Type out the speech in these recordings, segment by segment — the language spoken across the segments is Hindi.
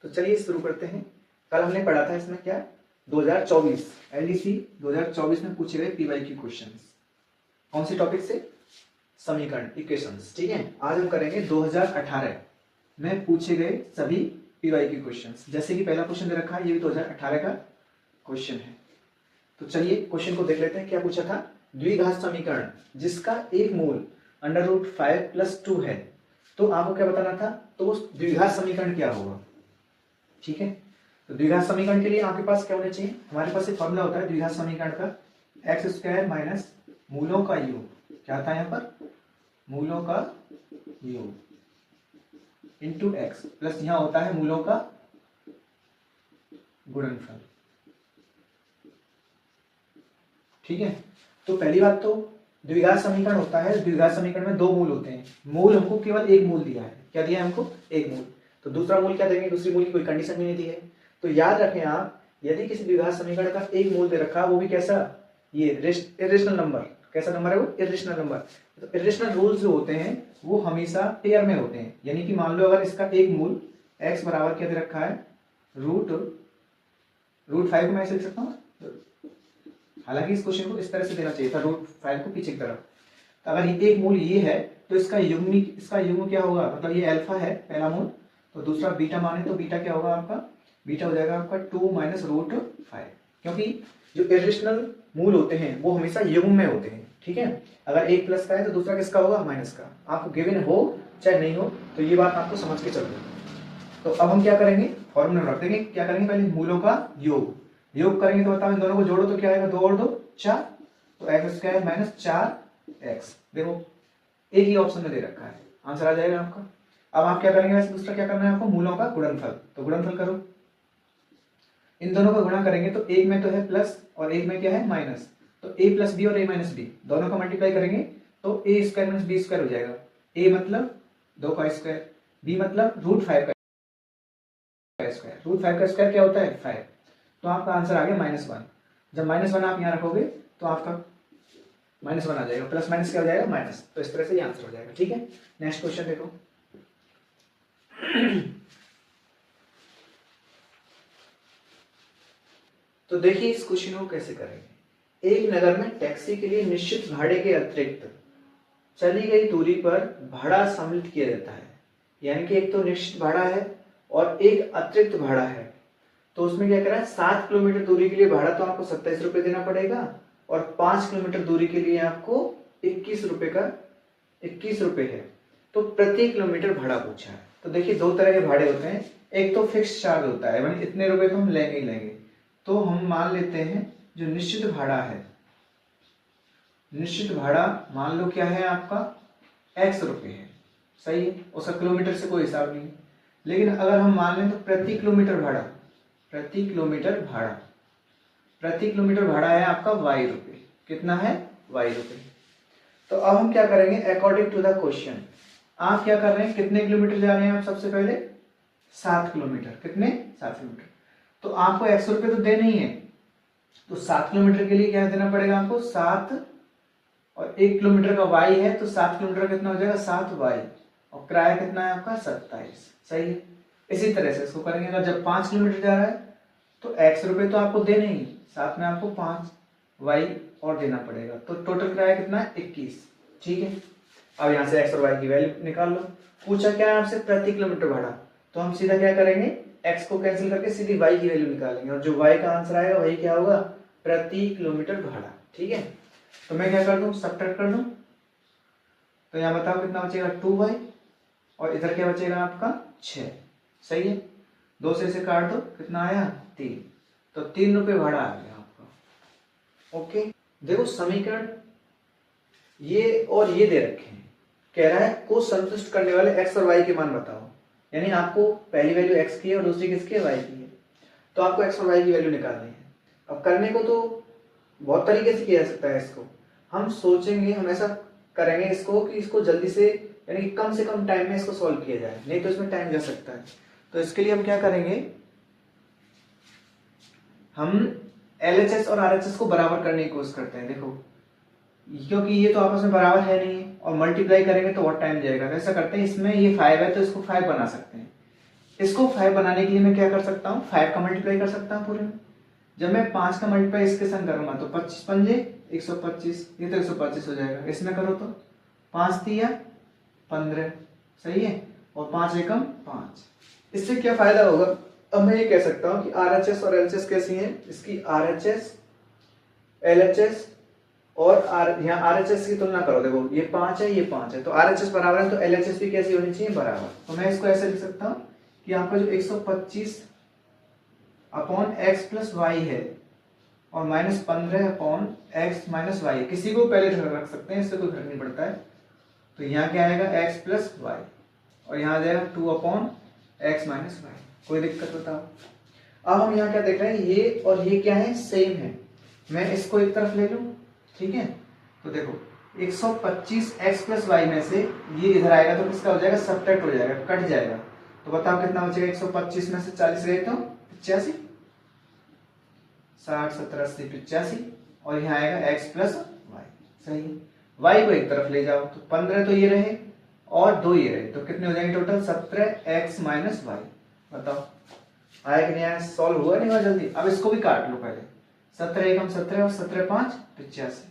तो चलिए शुरू करते हैं। कल हमने पढ़ा था इसमें क्या 2024 एलडीसी 2024 में पूछे गए पीवाईक्यू क्वेश्चंस। कौन से टॉपिक से? समीकरण, इक्वेशंस। ठीक है, आज हम करेंगे 2018 में पूछे गए सभी पीवाईक्यू क्वेश्चंस। जैसे कि पहला क्वेश्चन दे रखा है, ये भी 2018 का क्वेश्चन है। तो चलिए क्वेश्चन को देख लेते हैं। क्या पूछा था? द्विघात समीकरण जिसका एक मूल √5 + 2 है, तो आपको क्या बताना था? तो उस द्विघात समीकरण क्या होगा। ठीक है, तो द्विघात समीकरण के लिए आपके पास क्या होना चाहिए? हमारे पास एक फॉर्मूला होता है द्विघात समीकरण का, x² - मूलों का योग। क्या था यहाँ पर? मूलों का योग इंटू x प्लस यहाँ होता है मूलों का गुणनफल। ठीक है, तो पहली बात तो द्विघात समीकरण होता है, द्विघात समीकरण में दो मूल होते हैं। मूल हमको केवल एक मूल दिया है। क्या दिया है हमको? एक मूल। तो दूसरा मूल क्या देंगे? दूसरी मूल की कोई कंडीशन भी नहीं दी है। तो याद रखें आप, यदि किसी द्विघात समीकरण का एक मूल दे रखा, वो भी कैसा? ये इरेशनल नंबर। कैसा नंबर है वो? Irrational number. तो इरेशनल रूल्स जो होते हैं वो हमेशा पेयर में होते हैं। यानी कि मान लो अगर इसका एक मूल x बराबर क्या दे रखा है? √5 को मैं ऐसे लिख सकता हूँ। हालांकि इस क्वेश्चन को इस तरह से देना चाहिए था, √5 को पीछे की तरफ। तो अगर ये एक मूल ये है तो इसका युग्म क्या होगा? मतलब ये अल्फा है पहला मूल, तो दूसरा बीटा माने तो बीटा क्या होगा आपका? बीटा हो जाएगा आपका 2 - √5। क्योंकि जो इरेशनल मूल होते हैं वो हमेशा युग्म में होते हैं। ठीक है, अगर एक प्लस का है तो दूसरा किसका होगा? माइनस का। आपको गिवन हो चाहे नहीं हो, तो ये बात आपको समझ के चलनी है। तो अब हम क्या करेंगे? फॉर्मूला रख देंगे। क्या करेंगे? पहले मूलों का योग करेंगे। तो बताओ इन दोनों को जोड़ो तो क्या आएगा? 2 और 2 4। तो x² - 4x। देखो एक ही ऑप्शन में दे रखा है, आंसर आ जाएगा आपका। अब आप क्या करेंगे? वैसे दूसरा क्या करना है आपको? मूलों का गुणनफल। तो गुणनफल करो, इन दोनों का गुणा करेंगे तो एक में तो है प्लस और एक में क्या है? माइनस। तो a + b और a - b दोनों का मल्टीप्लाई करेंगे तो a² - b² हो जाएगा। a मतलब 2 का स्क्वायर, b मतलब √5 का स्क्वायर। √5 का स्क्वायर क्या होता है? 5। तो आपका आंसर आ गया -1। जब -1 आप यहाँ रखोगे तो आपका -1 आ जाएगा, प्लस माइनस क्या हो जाएगा? माइनस। तो इस तरह से ये आंसर हो जाएगा। ठीक है, नेक्स्ट क्वेश्चन देखो। तो देखिए इस क्वेश्चन को कैसे करेंगे। एक नगर में टैक्सी के लिए निश्चित भाड़े के अतिरिक्त चली गई दूरी पर भाड़ा सम्मिलित किया जाता है। यानी कि एक तो निश्चित भाड़ा है और एक अतिरिक्त भाड़ा है। तो उसमें क्या करा है? 7 किलोमीटर दूरी के लिए भाड़ा तो आपको 27 रुपए देना पड़ेगा और 5 किलोमीटर दूरी के लिए आपको 21 रुपए है। तो प्रति किलोमीटर भाड़ा पूछा है। तो देखिए दो तरह के भाड़े होते हैं। एक तो फिक्स चार्ज होता है, यानी इतने रुपए तो हम लेंगे ही लेंगे। तो हम मान लेते हैं जो निश्चित भाड़ा है, निश्चित भाड़ा मान लो क्या है आपका? x रुपए है। सही है, उसका किलोमीटर से कोई हिसाब नहीं है। लेकिन अगर हम मान लें तो प्रति किलोमीटर भाड़ा है आपका y रुपए। कितना है? y रुपए। तो अब हम क्या करेंगे? अकॉर्डिंग टू द क्वेश्चन आप क्या कर रहे हैं? कितने किलोमीटर जा रहे हैं आप? सबसे पहले 7 किलोमीटर। कितने? 7 किलोमीटर। तो आपको x रुपए तो देने ही है, तो 7 किलोमीटर के लिए क्या देना पड़ेगा आपको? 7 और 1 किलोमीटर का y है तो 7 किलोमीटर कितना हो जाएगा? 7y। और किराया कितना है आपका? 27। सही है। इसी तरह से इसको करेंगे। अगर जब 5 किलोमीटर जा रहा है तो x रुपए तो आपको देने ही, साथ में आपको 5y और देना पड़ेगा। तो टोटल किराया कितना है? 21। ठीक है, अब यहाँ से x और y की वैल्यू निकाल लो। पूछा क्या है आपसे? प्रति किलोमीटर भाड़ा। तो हम सीधा क्या करेंगे? x को कैंसिल करके सीधी y की वैल्यू निकालेंगे और जो y का आंसर आएगा वही क्या होगा? प्रति किलोमीटर भाड़ा। ठीक है, तो मैं क्या कर दूं? सब्ट्रैक्ट कर दूं। तो यहाँ बताओ कितना बचेगा? 2y और इधर क्या बचेगा आपका? 6। सही है, 2 से इसे काट दो, कितना आया? 3। तो 3 रुपए भाड़ा आ गया आपका। ओके, देखो समीकरण ये और ये दे रखे हैं। कह रहा है को संतुष्ट करने वाले x और y के मान बताओ। यानी आपको पहली वैल्यू x की है और दूसरी किसकी है? y की है। तो आपको x और y की वैल्यू निकालनी है। अब करने को तो बहुत तरीके से किया जा सकता है। इसको हम सोचेंगे, हम ऐसा करेंगे इसको कि इसको जल्दी से, यानी कि कम से कम टाइम में इसको सॉल्व किया जाए, नहीं तो इसमें टाइम जा सकता है। तो इसके लिए हम क्या करेंगे? हम LHS और RHS को बराबर करने की कोशिश करते हैं। देखो क्योंकि ये तो आपस में बराबर है नहीं और मल्टीप्लाई करेंगे तो बहुत टाइम जाएगा। तो ऐसा करते हैं, इसमें ये 5 है तो इसको 5 बना सकते हैं। इसको 5 बनाने के लिए मैं क्या कर सकता हूँ, 5 का मल्टीप्लाई कर सकता हूँ पूरे में। जब मैं 5 का मल्टीप्लाई इसके संग करूंगा तो 25 पंजे 125, ये तो 125 हो जाएगा। इसमें करो तो 5 तिया 15, सही है, और 5 एकम 5। इससे क्या फायदा होगा, अब मैं ये कह सकता हूँ कि RHS और LHS कैसी हैं, इसकी RHS LHS और यहाँ RHS की तुलना करो, देखो ये 5 है ये 5 है, तो RHS बराबर है तो LHS भी कैसी होनी चाहिए, बराबर। तो मैं इसको ऐसे लिख सकता हूँ कि आपका जो 125 अपॉन x प्लस वाई है और -15 अपॉन x माइनस वाई, किसी को पहले रख सकते हैं, इससे कोई फर्क नहीं पड़ता है। तो यहाँ क्या आएगा x प्लस वाई, और यहाँ आ जाएगा 2 अपॉन x माइनस वाई। कोई दिक्कत बताओ। अब हम यहाँ क्या देख रहे हैं, ये और ये क्या है, सेम है। मैं इसको एक तरफ ले लूँ, ठीक है, तो देखो 125 x प्लस वाई में से ये इधर आएगा तो किसका हो जाएगा, सब्ट्रैक्ट हो जाएगा, कट जाएगा। तो बताओ कितना बचेगा, 125 में से 40 गए तो 85, 60 70 80 85, और यहाँ आएगा x प्लस वाई, सही है। y को एक तरफ ले जाओ तो 15 तो ये रहे और 2 ये रहे, तो कितने हो जाएंगे टोटल, 17x माइनस वाई। बताओ आया कि नहीं आया, सॉल्व हुआ नहीं हुआ जल्दी। अब इसको भी काट लो पहले, 17 एकम 17 और 17 5 85।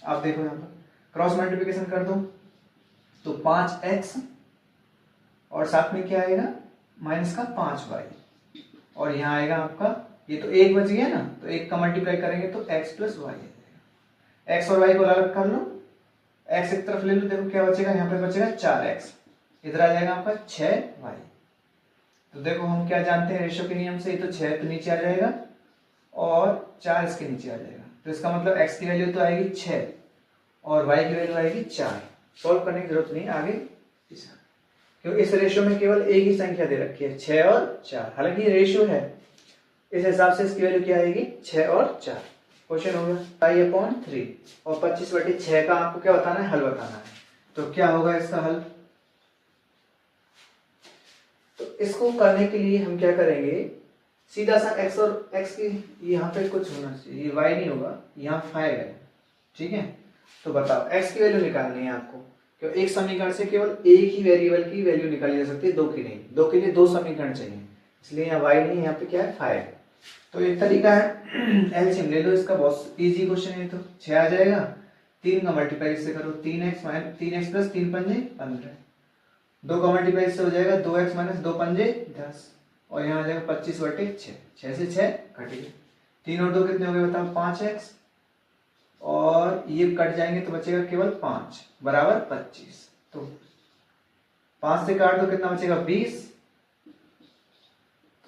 आप देखो यहाँ पर क्रॉस मल्टीप्लिकेशन कर दो तो 5x और साथ में क्या आएगा, माइनस का 5y, और यहाँ आएगा आपका, ये तो एक बच गया ना, तो एक का मल्टीप्लाई करेंगे तो x प्लस वाई आ जाएगा। x और y को अलग कर लो, x एक तरफ ले लो, देखो क्या बचेगा, यहाँ पे बचेगा 4x, इधर आ जाएगा आपका 6y। तो देखो हम क्या जानते हैं रेशियो के नियम से, ये तो 6 तो नीचे आ जाएगा और 4 इसके नीचे आ जाएगा, तो इसका मतलब x की वैल्यू तो आएगी 6 और y की वैल्यू आएगी 4। सॉल्व करने की जरूरत नहीं आगे, क्योंकि इस रेशियो में केवल एक ही संख्या दे रखी है, 6 और 4। हालांकि ये रेशियो है, इस हिसाब से इसकी वैल्यू क्या आएगी, 6 और 4। क्वेश्चन होगा i/3 और 25/6 का आपको क्या बताना है, हल बताना है। तो क्या होगा इसका हल, तो इसको करने के लिए हम क्या करेंगे, सीधा सा x और x की यहाँ पे कुछ होना चाहिए, ये y नहीं होगा, यहाँ 5 है, ठीक है। तो बताओ x की वैल्यू निकालनी है आपको, क्यों एक समीकरण से केवल एक ही वेरिएबल की वैल्यू निकाली जा सकती है, दो की नहीं, दो के लिए दो समीकरण चाहिए, इसलिए यहाँ y नहीं, यहाँ पे क्या है 5। तो एक तरीका है एलसीएम ले लो इसका, बहुत इजी क्वेश्चन है। तो 6 आ जाएगा, 3 का मल्टीप्लाई इससे करो 3x प्लस 3 पंजे 15, 2 का मल्टीप्लाई इससे हो जाएगा 2x माइनस 2 पंजे 10, और यहाँ आ जाएगा 25/6, 6 से 6 कट गया, 3 और 2 कितने हो गए बताओ, 5x, और ये कट जाएंगे तो बचेगा केवल 5 बराबर 25। तो 5 से काट दो कितना बचेगा 20,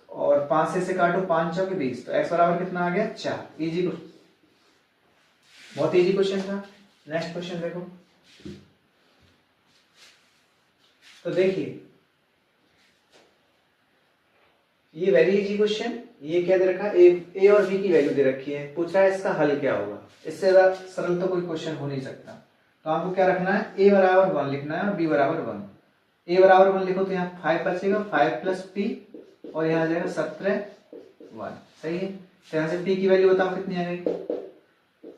और 5 से काटो 5 चौके 20, तो x बराबर कितना आ गया 4। इजी, बहुत इजी क्वेश्चन था। नेक्स्ट क्वेश्चन देखो, तो देखिए ये वेरी इजी क्वेश्चन, ये क्या दे रखा है, ए और बी की वैल्यू दे रखी है, पूछ रहा है इसका हल क्या होगा। इससे ज्यादा सरल तो कोई क्वेश्चन हो नहीं सकता। तो आपको क्या रखना है, ए बराबर 1 लिखना है और बी बराबर 1। ए बराबर 1 लिखो तो यहाँ 5 बचेगा, 5 प्लस पी, और यहाँ आ जाएगा 17 1, सही है। तो यहाँ से पी की वैल्यू बताओ कितनी आ गई,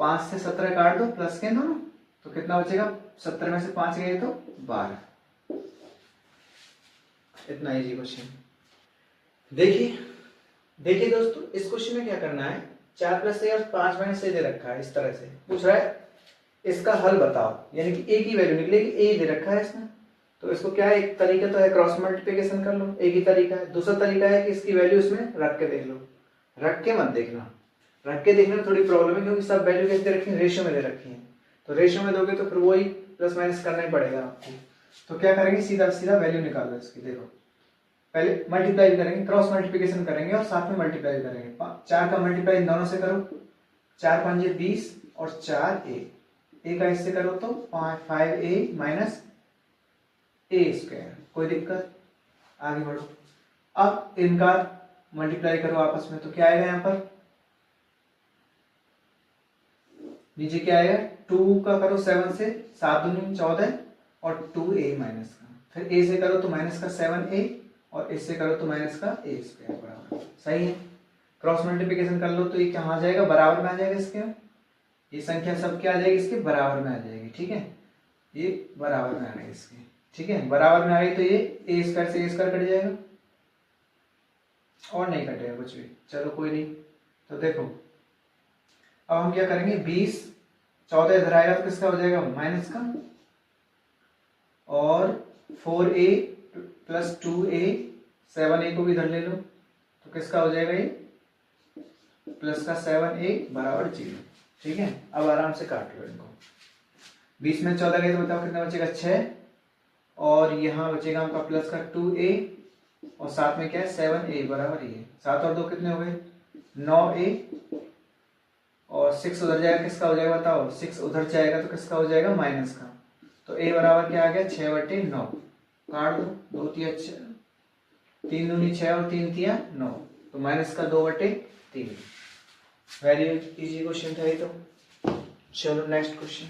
5 से 17 काट दो प्लस के दोनों, तो कितना बचेगा, 17 में से 5 गए तो 12। इतना इजी क्वेश्चन। देखिए दोस्तों, इस क्वेश्चन में क्या करना है, 4 प्लस ए और 5 माइनस से दे रखा है, इस तरह से पूछ रहा है इसका हल बताओ, यानी कि ए की वैल्यू निकलेगी, ए दे रखा है इसमें। तो इसको क्या है, एक तरीका तो है क्रॉस मल्टीप्लिकेशन कर लो, एक ही तरीका है। दूसरा तरीका है कि इसकी वैल्यू इसमें रख के देख लो, रख के मत देखना, रख के देखने में थोड़ी प्रॉब्लम है, क्योंकि सब वैल्यू कैसे दे रखी है, रेशियो में दे रखी है। तो रेशियो में दोगे तो फिर वही प्लस माइनस करना ही पड़ेगा आपको। तो क्या करेंगे, सीधा सीधा वैल्यू निकालो इसकी। देखो पहले मल्टीप्लाई करेंगे, क्रॉस मल्टीप्लिकेशन करेंगे और साथ में मल्टीप्लाई करेंगे। 4 का मल्टीप्लाई इन दोनों से करो, 4 पंजे 20 और 4a, ए का इससे करो तो 5a माइनस ए स्क्वायर। कोई दिक्कत, आगे बढ़ो। अब इनका मल्टीप्लाई करो आपस में, तो क्या आएगा यहाँ पर, नीचे क्या आएगा, 2 का करो 7 से, 7 दूनी 14 और 2a माइनस का, फिर a से करो तो माइनस का 7a, और इससे करो तो माइनस का a स्क्वायर बराबर, सही है। क्रॉस मल्टीप्लिकेशन कर लो तो ये कहाँ आ जाएगा, बराबर में आ जाएगा इसके, ये संख्या सब क्या आ जाएगी इसके बराबर में आ जाएगी, ठीक है, ये बराबर में आ गई इसके, ठीक है, बराबर में आ गई तो ये a स्क्वायर से a स्क्वायर कट जाएगा, और नहीं कटेगा कुछ भी, चलो कोई नहीं। तो देखो अब हम क्या करेंगे, 20 14 इधर आएगा तो किसका हो जाएगा, माइनस का, और 4a प्लस 2a 7a को भी इधर ले लो तो किसका हो जाएगा ये, प्लस का 7a बराबर 0। ठीक है, अब आराम से काट लो इनको। 20 में 14 गए तो बताओ कितना बचेगा, 6, और यहाँ बचेगा आपका प्लस का 2a और साथ में क्या है 7a बराबर ये, 7 और 2 कितने हो गए 9a, और 6 उधर जाएगा किसका हो जाएगा बताओ, 6 उधर जाएगा तो किसका हो जाएगा, माइनस का। तो a बराबर क्या आ गया 6/9, काट दो, 2 तिया 3 दूनी 6 और 3 तिया 9, तो माइनस का 2/3। वेरी इजी क्वेश्चन था ये तो। चलो नेक्स्ट क्वेश्चन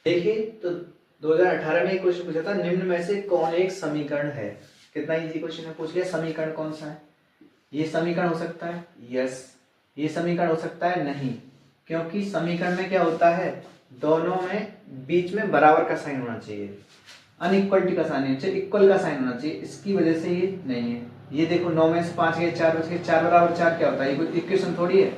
देखिए। तो 2018 में एक क्वेश्चन पूछा था, निम्न में से कौन एक समीकरण है। कितना इजी क्वेश्चन है, पूछ लिया समीकरण कौन सा है। ये समीकरण हो सकता है, यस। ये समीकरण हो सकता है, नहीं, क्योंकि समीकरण में क्या होता है, दोनों में बीच में बराबर का साइन होना चाहिए, अनइक्वलिटी का साइन नहीं चाहिए, इक्वल का साइन होना चाहिए, इसकी वजह से ये नहीं है। ये देखो 9 में से 5 गए 4 बच गए, 4 बराबर 4 क्या होता है, ये कोई इक्वेशन थोड़ी है।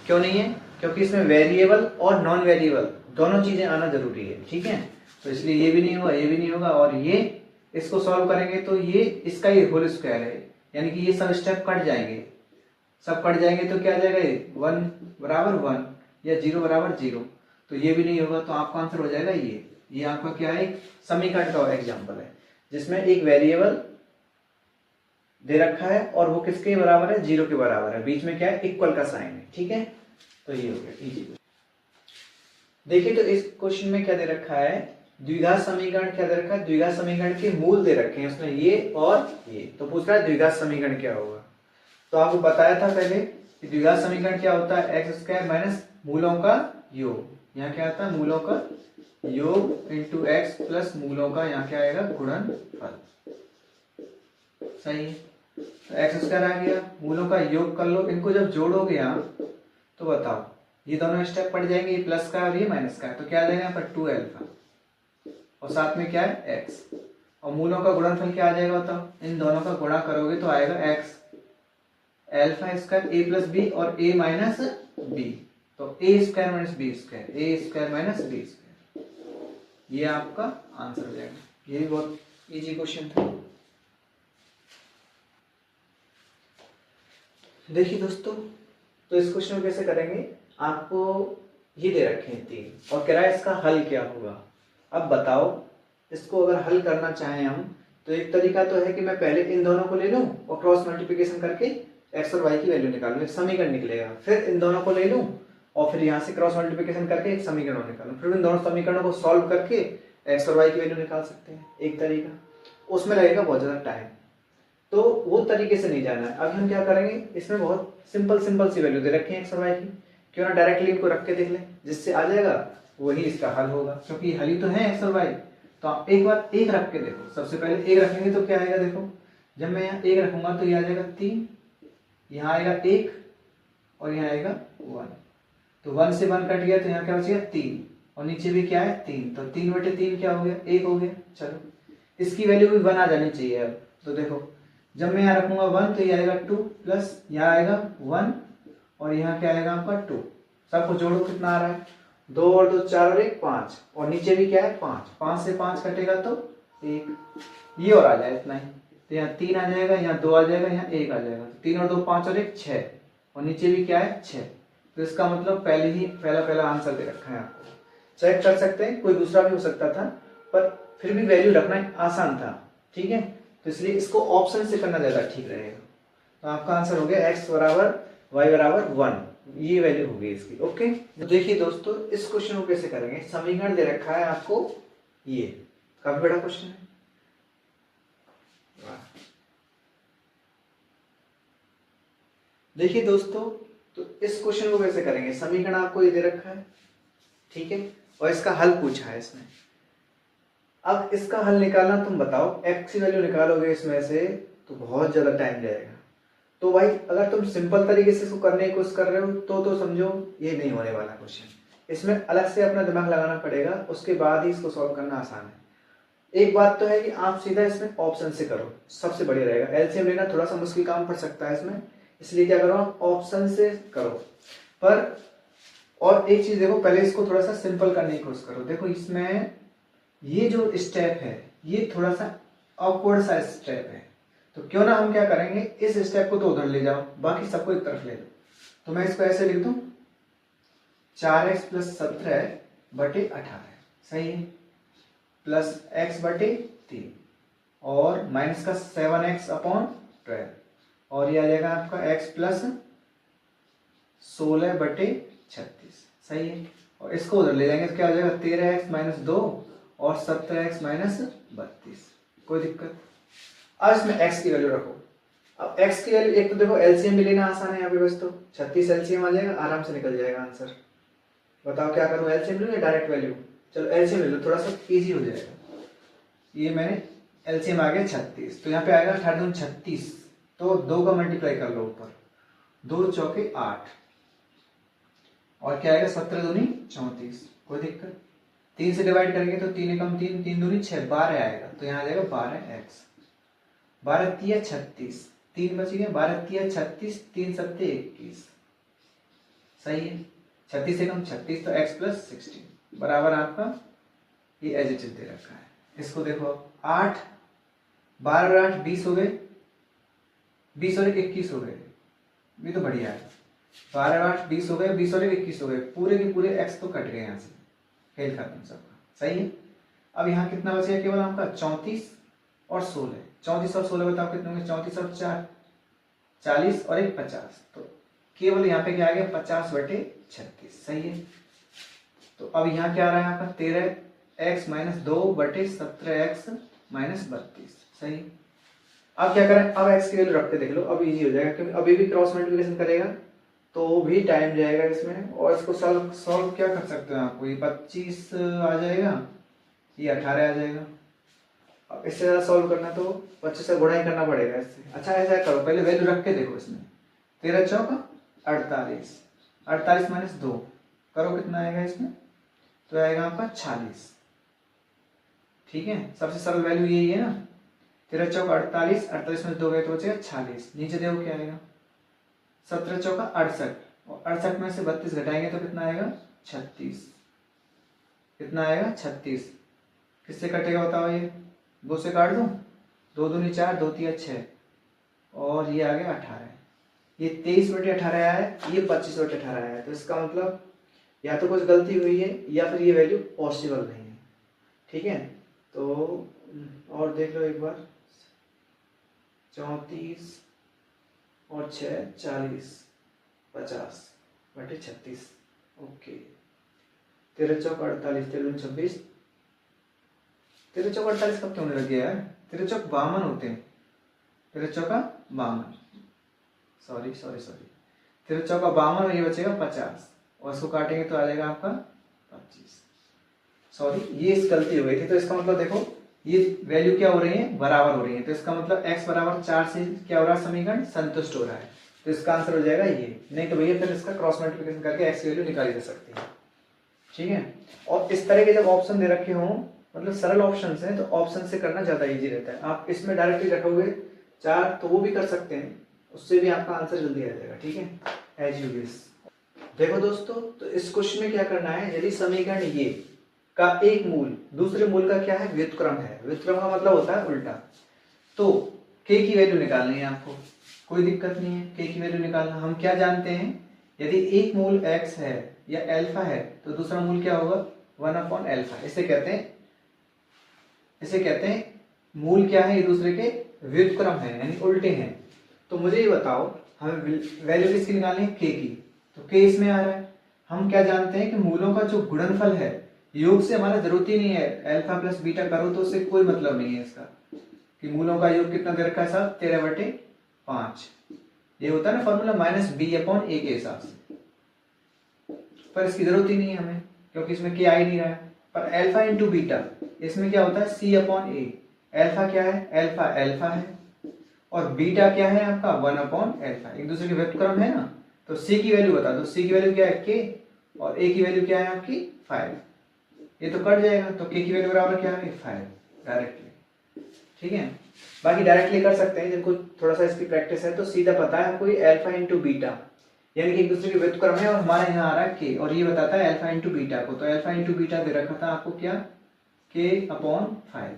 क्यों नहीं है, क्योंकि इसमें वेरिएबल और नॉन वेरिएबल दोनों चीजें आना जरूरी है। ठीक है, तो इसलिए ये भी नहीं होगा, ये भी नहीं होगा, और ये इसको सॉल्व करेंगे तो ये इसका ही होल स्क्वायर है, यानी कि ये सब स्टेप कट जाएंगे, सब कट जाएंगे तो क्या आ जाएगा, 1 बराबर 1 या 0 बराबर 0, तो ये भी नहीं होगा। तो आपका आंसर हो जाएगा ये आपका क्या है, एक समीकरण का एग्जांपल है जिसमें एक वेरिएबल दे रखा है और वो किसके बराबर है, 0 के बराबर है, बीच में क्या है, इक्वल का साइन है। ठीक है, तो ये हो गया इजी। देखिए तो इस क्वेश्चन में क्या दे रखा है, द्विघात समीकरण क्या दे रखा है, द्विघात समीकरण के मूल दे रखे हैं उसमें ये और ये, तो पूछ रहा है द्विघात समीकरण क्या होगा। तो आपको बताया था पहले कि द्विघात समीकरण क्या होता है, x² माइनस मूलों का योग, यहाँ क्या आता है, मूलों का योग इंटू x प्लस मूलों का यहाँ क्या आएगा, गुणनफल। सही है, तो x² आ गया, मूलों का योग कर लो, इनको जब जोड़ोगे यहाँ तो बताओ ये दोनों स्टेप पड़ जाएंगे, ये प्लस का और ये माइनस का है, तो क्या आ जाएगा यहाँ पर 2 अल्फा, और साथ में क्या है x, और मूलों का गुणनफल क्या आ जाएगा बताओ, इन दोनों का गुणा करोगे तो आएगा x alpha square a plus b और a माइनस बी, तो a square minus b square, a square minus b square, ये आपका आंसर हो जाएगा। ये भी बहुत इजी क्वेश्चन था। देखिए दोस्तों, तो इस क्वेश्चन को कैसे करेंगे, आपको ये दे रखे हैं 3 और कह रहा है इसका हल क्या होगा। अब बताओ इसको अगर हल करना चाहें हम, तो एक तरीका तो है कि मैं पहले इन दोनों को ले लूं और क्रॉस मल्टीप्लिकेशन करके x और y की वैल्यू निकालूं, एक समीकरण निकलेगा, फिर इन दोनों को ले लूं और फिर यहाँ से क्रॉस मल्टीप्लिकेशन करके एक समीकरण निकालूं, फिर इन दोनों समीकरणों को सॉल्व करके x और y की वैल्यू निकाल सकते हैं, एक तरीका। उसमें लगेगा बहुत ज्यादा टाइम, तो वो तरीके से नहीं जाना है। अब हम क्या करेंगे, इसमें बहुत सिंपल सी वैल्यू दे रखी है x और y की, क्यों ना डायरेक्टली इनको रख के देख लें, जिससे आ जाएगा वही इसका हल होगा, क्योंकि हल ही तो है x और y। तो आप एक बार एक रख के देखो, सबसे पहले एक रखेंगे तो क्या आएगा, देखो जब मैं यहाँ एक रखूंगा तो ये आ जाएगा 3, यहाँ आएगा 1 और यहाँ आएगा 1, तो 1 से 1 कट गया तो यहाँ क्या बचेगा 3, और नीचे भी क्या है 3, तो 3/3 क्या हो गया, 1 हो गया। चलो इसकी वैल्यू भी 1 आ जानी चाहिए। अब तो देखो जब मैं यहाँ रखूंगा 1 तो ये आएगा 2 प्लस यहाँ आएगा 1 और यहाँ क्या आएगा आपका 2, सबको जोड़ो कितना आ रहा है, 2 और 2 4 और 1 5, और नीचे भी क्या है 5, 5 से 5 कटेगा तो 1, ये और आ जाए इतना ही, तो यहाँ 3 आ जाएगा, यहाँ 2 आ जाएगा, यहाँ 1 आ जाएगा, 3 और 2 5 और 1 6, और नीचे भी क्या है 6, तो इसका मतलब पहले ही पहला आंसर दे रखा है। आपको चेक कर सकते हैं, कोई दूसरा भी हो सकता था, पर फिर भी वैल्यू रखना आसान था। ठीक है, तो इसलिए इसको ऑप्शन से करना ज्यादा ठीक रहेगा। तो आपका आंसर हो गया x बराबर y बराबर 1, ये वैल्यू होगी इसकी। ओके, तो देखिए दोस्तों इस क्वेश्चन को कैसे करेंगे, समीकरण दे रखा है आपको, ये काफी बड़ा क्वेश्चन है। देखिए दोस्तों, तो इस क्वेश्चन को कैसे करेंगे, समीकरण आपको ये दे रखा है, ठीक है, और इसका हल पूछा है इसने। अब इसका हल निकालना, तुम बताओ x की वैल्यू निकालोगे इसमें से तो बहुत ज्यादा टाइम जाएगा। तो भाई अगर तुम सिंपल तरीके से इसको करने की कोशिश कर रहे हो तो समझो ये नहीं होने वाला क्वेश्चन, इसमें अलग से अपना दिमाग लगाना पड़ेगा, उसके बाद ही इसको सॉल्व करना आसान है। एक बात तो है कि आप सीधा इसमें ऑप्शन से करो, सबसे बढ़िया रहेगा। एलसीएम लेना थोड़ा सा मुश्किल काम पड़ सकता है इसमें, इसलिए क्या करो आप ऑप्शन से करो। पर और एक चीज देखो, पहले इसको थोड़ा सा सिंपल करने की कोशिश करो। देखो इसमें ये जो स्टेप है ये थोड़ा सा ऑकवर्ड सा स्टेप है, तो क्यों ना हम क्या करेंगे, इस स्टेप को तो उधर ले जाओ, बाकी सबको एक तरफ ले लो। तो मैं इसको ऐसे लिख दूं 4x + 17 बटे 18, सही है, प्लस x बटे 3 और माइनस का 7x/12, और ये आ जाएगा आपका x + 16 बटे 36, सही है। और इसको उधर ले जाएंगे तो क्या हो जाएगा 13x - 2 और 17x - 32, कोई दिक्कत। अब इसमें x की वैल्यू रखो। अब x की वैल्यू, एक तो देखो एलसीएम भी लेना आसान है यहाँ पे, बस तो 36 एलसीएम आ जाएगा, आराम से निकल जाएगा आंसर। बताओ क्या करूँ, एलसीएम लूँ या डायरेक्ट वैल्यू? चलो एलसीएम ले लो, थोड़ा सा इजी हो जाएगा। ये मैंने एलसीएम आ गया 36, तो यहाँ पे आएगा 18 × 36, तो 2 का मल्टीप्लाई कर लो ऊपर, 2 चौके 8 और क्या आएगा 17 दूनी 34, कोई दिक्कत। 3 से डिवाइड करेंगे तो 3 कम 3, 3 दूनी 6, 12 आएगा, तो यहाँ आ जाएगा 12x। 12 तिया 36, 3 बच गए, 12 तिया 36, 3 सत्ते 21, सही है। 36 से कम 36, तो x + 16 बराबर आपका ये एज इट इज दे रखा है। इसको देखो 8, 12 और 8 20 हो गए, 20 और 1 21 हो गए, ये तो बढ़िया है। 12 और 8 20 हो गए, 20 और 1 21 हो गए, पूरे के पूरे x तो कट गए यहाँ से, खेल खत्म सबका, सही है। अब यहाँ कितना बचेगा केवल आपका 34 और 16, 34 और 16 बताओ कितने होंगे, 34 और 4 40 और 1 50, तो केवल यहाँ पे क्या आ गया 50 बटे 36, सही है। तो अब यहाँ क्या आ रहा है आपका 13x - 2 बटे 17x - 32, सही। अब क्या करें, अब x की वैल्यू रख के देख लो, अब इजी हो जाएगा, क्योंकि अभी भी क्रॉस मल्टीप्लिकेशन करेगा तो भी टाइम जाएगा इसमें। और इसको सॉल्व क्या कर सकते हो आपको, ये 25 आ जाएगा, ये 18 आ जाएगा। अब इससे ज़्यादा सॉल्व करना तो 25 से गुणा ही करना पड़ेगा इससे। अच्छा ऐसा करो, पहले वैल्यू रख के देखो इसमें, 13 चौका 48, 48 - 2 करो कितना आएगा इसमें, तो आएगा आपका 46, ठीक है। सबसे सरल वैल्यू यही है ना, 13 चौका 48, 48 में 2 गए तो बचेगा 46, नीचे देखो क्या आएगा 17 चौका 68, और 68 में से 32 घटाएंगे तो कितना आएगा 36, कितना आएगा 36, किससे कटेगा बताओ, ये 2 से काट दूं, 2 दूनी 4, 2 तिया 6 और ये आ गया 18, ये 23 बटे 18 आया है, ये 25 बटे 18 आया है, तो इसका मतलब या तो कुछ गलती हुई है या फिर ये वैल्यू पॉसिबल नहीं है, ठीक है। तो और देख लो एक बार, 34 और 6 40, 50 बटे 36, ओके। 13 चौक 48, 13 26, 13 चौक 48 कब क्यों नहीं लग गया यार, 13 चौक 52 होते हैं, 13 चौका 52, सॉरी 13 चौका 52 और ये बचेगा 50, और इसको काटेंगे तो आ जाएगा आपका 25, सॉरी ये इस गलती हो गई थी। तो इसका मतलब देखो ये वैल्यू क्या हो रही है, बराबर हो रही है, तो इसका मतलब x बराबर 4 से क्या हो रहा है, समीकरण संतुष्ट हो रहा है, तो इसका आंसर हो जाएगा ये। नहीं तो भैया फिर इसका क्रॉस मल्टीप्लिकेशन करके x की वैल्यू निकाली जा सकती है, ठीक है। और इस तरह के जब ऑप्शन दे रखे हों, मतलब सरल ऑप्शन है, तो ऑप्शन से करना ज्यादा इजी रहता है। आप इसमें डायरेक्टली रखोगे 4 तो वो भी कर सकते हैं, उससे भी आपका आंसर जल्दी आ जाएगा, ठीक है, एज यू विश। देखो दोस्तों, तो इस क्वेश्चन में क्या करना है, यदि समीकरण ये का एक मूल दूसरे मूल का क्या है, व्युत्क्रम है, व्युत्क्रम का मतलब होता है उल्टा, तो k की वैल्यू निकालनी है आपको, कोई दिक्कत नहीं है, k की वैल्यू निकालना। हम क्या जानते हैं, यदि एक मूल x है या अल्फा है तो दूसरा मूल क्या होगा 1/अल्फा, इसे कहते हैं मूल क्या है, ये दूसरे के व्युत्क्रम है, यानी उल्टे हैं। तो मुझे ये बताओ, हमें वैल्यू किसकी निकालनी है, k की, तो k इसमें आ रहा है। हम क्या जानते हैं कि मूलों का जो गुणनफल है, योग से हमारा जरूरत ही नहीं है, अल्फा प्लस बीटा करो तो उससे कोई मतलब नहीं है इसका, कि मूलों का योग कितना दे रखा है साहब 13/5, ये होता है ना फॉर्मूला -b/a के हिसाब से, पर इसकी जरूरत ही नहीं है हमें, क्योंकि इसमें k आ ही नहीं रहा है। पर अल्फा इंटू बीटा, इसमें क्या होता है c/a, अल्फा क्या है, अल्फा है, और बीटा क्या है आपका 1/अल्फा, एक दूसरे के व्युत्क्रम है ना। तो c की वैल्यू बता दो, c की वैल्यू क्या है k, और a की वैल्यू क्या है आपकी 5, ये तो कट जाएगा, तो k की वैल्यू बराबर क्या है 5, डायरेक्टली, ठीक है। बाकी डायरेक्टली कर सकते हैं, जिनको थोड़ा सा इसकी प्रैक्टिस है तो सीधा पता है हमको अल्फा इंटू बीटा, यानी कि एक दूसरे के व्युत्क्रम है और हमारा यहाँ आ रहा है के, और ये बताता है अल्फा इंटू बीटा को। तो अल्फा इंटू बीटा दे रखा था आपको क्या, के अपॉन 5,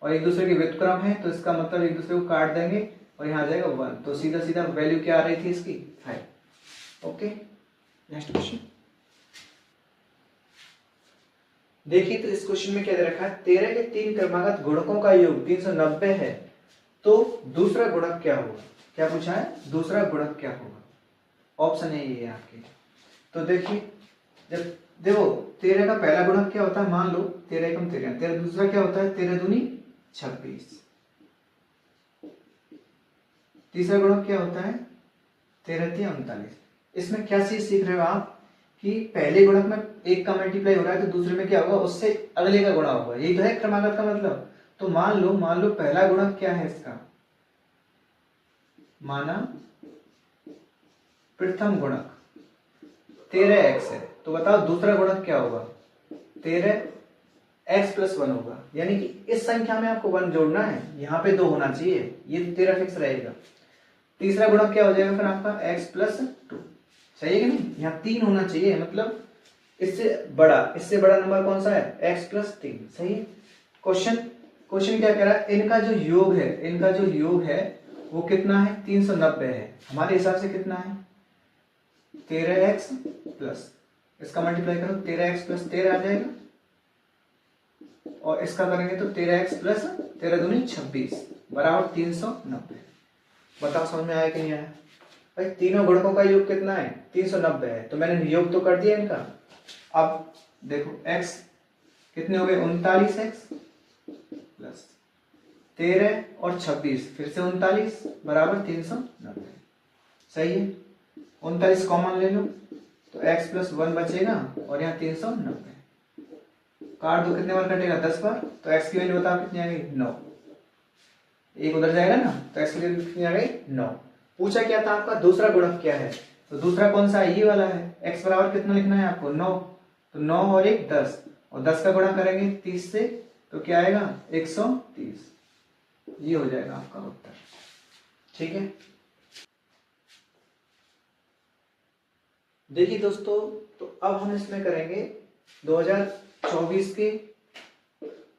और एक दूसरे के व्युत्क्रम है तो इसका मतलब एक दूसरे को काट देंगे और यहाँ आ जाएगा 1, तो सीधा सीधा वैल्यू क्या आ रही थी इसकी 5। ओके, नेक्स्ट क्वेश्चन देखिए। तो इस क्वेश्चन में क्या दे रखा है, 13 के 3 क्रमागत गुणकों का योग 390 है, तो दूसरा गुणक क्या होगा। क्या पूछा है, दूसरा गुणक क्या होगा। ऑप्शन है ये आपके। तो देखिए, जब देखो 13 का पहला गुणक क्या होता है, मान लो 13 एकम 13, 13 दूसरा क्या होता है 13 दूनी 26, तीसरा गुणक क्या होता है 13 तिया 39। इसमें क्या चीज सीख रहे हो आप कि पहले गुणक में एक का मल्टीप्लाई हो रहा है तो दूसरे में क्या होगा, उससे अगले का गुणा होगा, यही तो है क्रमागत का मतलब। तो मान लो पहला गुणक क्या है इसका, माना प्रथम गुणक 13x है, तो बताओ दूसरा गुणक क्या होगा, 13x प्लस 1 होगा, यानी कि इस संख्या में आपको 1 जोड़ना है, यहाँ पे 2 होना चाहिए, ये 13 फिक्स रहेगा। तीसरा गुणक क्या हो जाएगा फिर आपका x प्लस 2, सही है कि नहीं, यहाँ 3 होना चाहिए, मतलब इससे बड़ा नंबर कौन सा है, x प्लस 3, सही है। क्वेश्चन क्या कह रहा है, इनका जो योग है वो कितना है 390 है, हमारे हिसाब से कितना है 13x प्लस, इसका मल्टीप्लाई करो 13x प्लस 13 आ जाएगा, और इसका करेंगे तो 13x प्लस 13 दूनी 26 बराबर 390। बताओ समझ में आया कि नहीं आया। भाई तीनों गुणकों का योग कितना है 390 है, तो मैंने योग तो कर दिया इनका। अब देखो x कितने हो गए 39x प्लस 13 और 26 फिर से 39 बराबर 390, सही है। 39 कॉमन ले लो तो x प्लस 1 बचेगा और यहाँ 390, काट दो कितने बार कटेगा 10 बार, तो x की वैल्यू बताओ कितनी आ गई 9, एक उधर जाएगा ना, तो x की वैल्यू कितनी आ गई 9। पूछा क्या था आपका दूसरा गुणक क्या है, तो दूसरा कौन सा है, ये वाला है। x बराबर कितना लिखना है आपको 9, तो 9 और 1 10, और 10 का गुणा करेंगे 30 से तो क्या आएगा 130, ये हो जाएगा आपका उत्तर, ठीक है। देखिए दोस्तों, तो अब हम इसमें करेंगे 2024 के,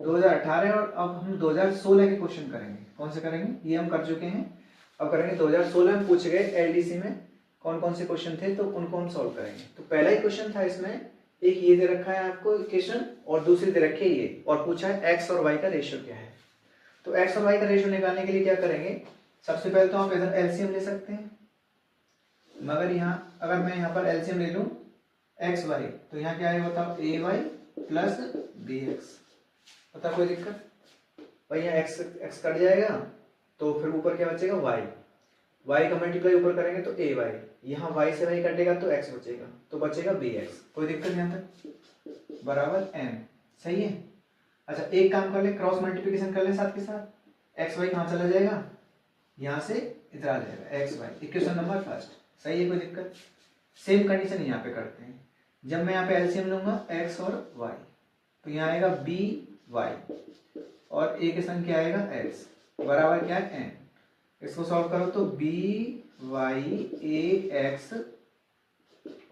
2018 और अब हम 2016 के क्वेश्चन करेंगे। कौन से करेंगे, ये हम कर चुके हैं, अब करेंगे 2016 में पूछे गए एलडीसी में कौन कौन से क्वेश्चन थे, तो उनको हम सॉल्व करेंगे। तो पहला ही क्वेश्चन था इसमें, एक ये दे रखा है आपको इक्वेशन और दूसरी दे रखी है ये, और पूछा है एक्स और वाई का रेशियो क्या है। तो एक्स और वाई का रेशियो निकालने के लिए क्या करेंगे, सबसे पहले तो आप इधर एलसीएम ले सकते हैं, मगर यहाँ अगर मैं यहाँ पर एलसीएम ले लूं एक्स वाई, तो यहाँ क्या आएगा बताओ ए वाई प्लस बी एक्स, पता कोई दिक्कत भाई, यहाँ एक्स एक्स कट जाएगा तो फिर ऊपर क्या बचेगा वाई, वाई का मल्टीप्लाई ऊपर करेंगे तो ए वाई, यहाँ वाई से वाई कटेगा तो एक्स बचेगा, तो बचेगा बी एक्स, कोई दिक्कत यहाँ तक, बराबर एम, सही है। अच्छा एक काम कर ले, क्रॉस मल्टीप्लिकेशन कर ले साथ के साथ, एक्स वाई कहाँ चला जाएगा, यहाँ से इधर आ जाएगा x y, equation number first, सही है, कोई दिक्कत। सेम कंडीशन यहाँ पे करते हैं, जब मैं यहाँ पे एलसीएम लूंगा एक्स और वाई, तो यहाँ आएगा बी वाई और ए के संग क्या आएगा एक्स, बराबर क्या है एन, इसको सॉल्व करो तो बी वाई ए एक्स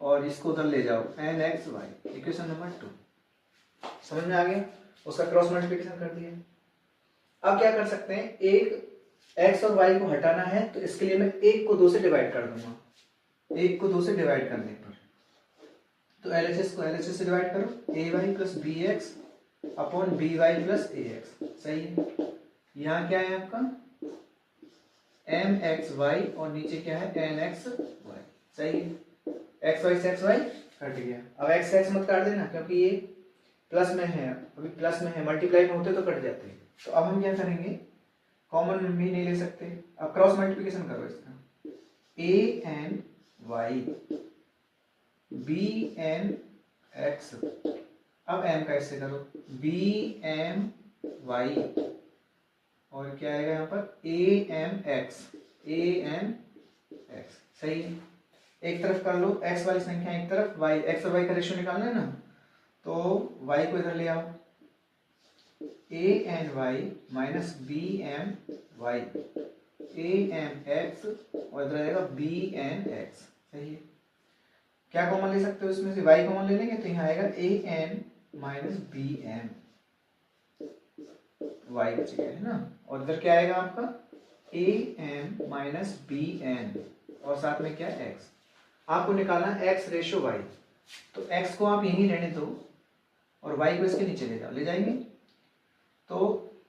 और इसको उधर ले जाओ n x y, equation number 2, समझ में आ गया, उसका क्रॉस मल्टीप्लिकेशन कर दिया। अब क्या कर सकते हैं, एक एक्स और वाई को हटाना है, तो इसके लिए मैं एक को 2 से डिवाइड कर दूंगा, एक को 2 से डिवाइड करने पर तो एलएचएस को एलएचएस से डिवाइड करो, a y plus b x upon b Y plus a x, सही है। यहाँ क्या है आपका एम एक्स वाई और नीचे क्या है एन एक्स वाई, सही है। एक्स वाई से एक्स वाई कट गया, अब एक्स एक्स मत काट देना क्योंकि ये प्लस में है, अभी प्लस में है, मल्टीप्लाई में होते तो कट जाते हैं। तो अब हम क्या करेंगे, कॉमन भी नहीं ले सकते, अब क्रॉस मल्टीप्लिकेशन करो इसका, a n y b n x, अब एम का इससे करो बी एम वाई और क्या आएगा यहाँ पर a m x, a m x, सही है। एक तरफ कर लो एक्स वाली संख्या एक तरफ, वाई एक्स और वाई का रेशियो निकालना है ना, तो वाई को इधर ले आओ, a n y minus b m y, a m x और इधर आएगा बी एन एक्स। सही है। क्या कॉमन ले सकते हो इसमें से, वाई कॉमन ले लेंगे तो यहाँ आएगा a n minus b m y बच गया है ना, और इधर क्या आएगा आपका a m minus b n और साथ में क्या एक्स। आपको निकालना एक्स रेशो वाई, तो एक्स को आप यहीं रहने दो और वाई को इसके नीचे ले जाओ, ले जाएंगे तो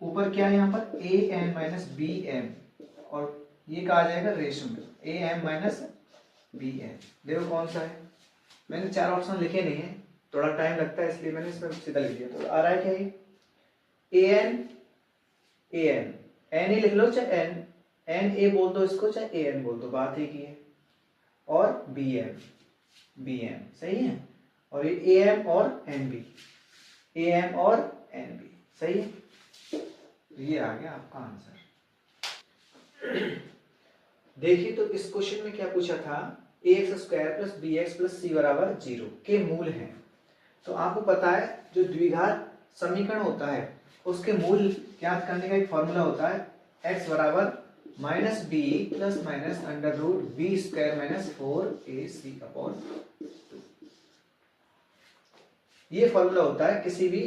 ऊपर क्या है यहाँ पर a m minus b m और ये कहा जाएगा रेशो में a m minus b m. देखो कौन सा है, मैंने 4 ऑप्शन लिखे नहीं है, थोड़ा टाइम लगता है इसलिए मैंने इसमें सीधा लिख दिया। तो आ रहा है क्या ये ए एन एन ही लिख लो, चाहे एन ए बोल दो इसको, चाहे ए एन बोल दो, बात एक ही है, और बी एम सही है, और ये ए एम और एन बी, ए एम और एन बी सही है। ये आ गया आपका आंसर। देखिए तो इस क्वेश्चन में क्या पूछा था, a x square plus b x plus सी बराबर 0 के मूल हैं। तो आपको पता है जो द्विघात समीकरण होता है उसके मूल ज्ञात करने का एक फॉर्मूला होता है, एक्स बराबर minus b plus minus under root b square minus 4ac upon 2। ये फॉर्मूला होता है किसी भी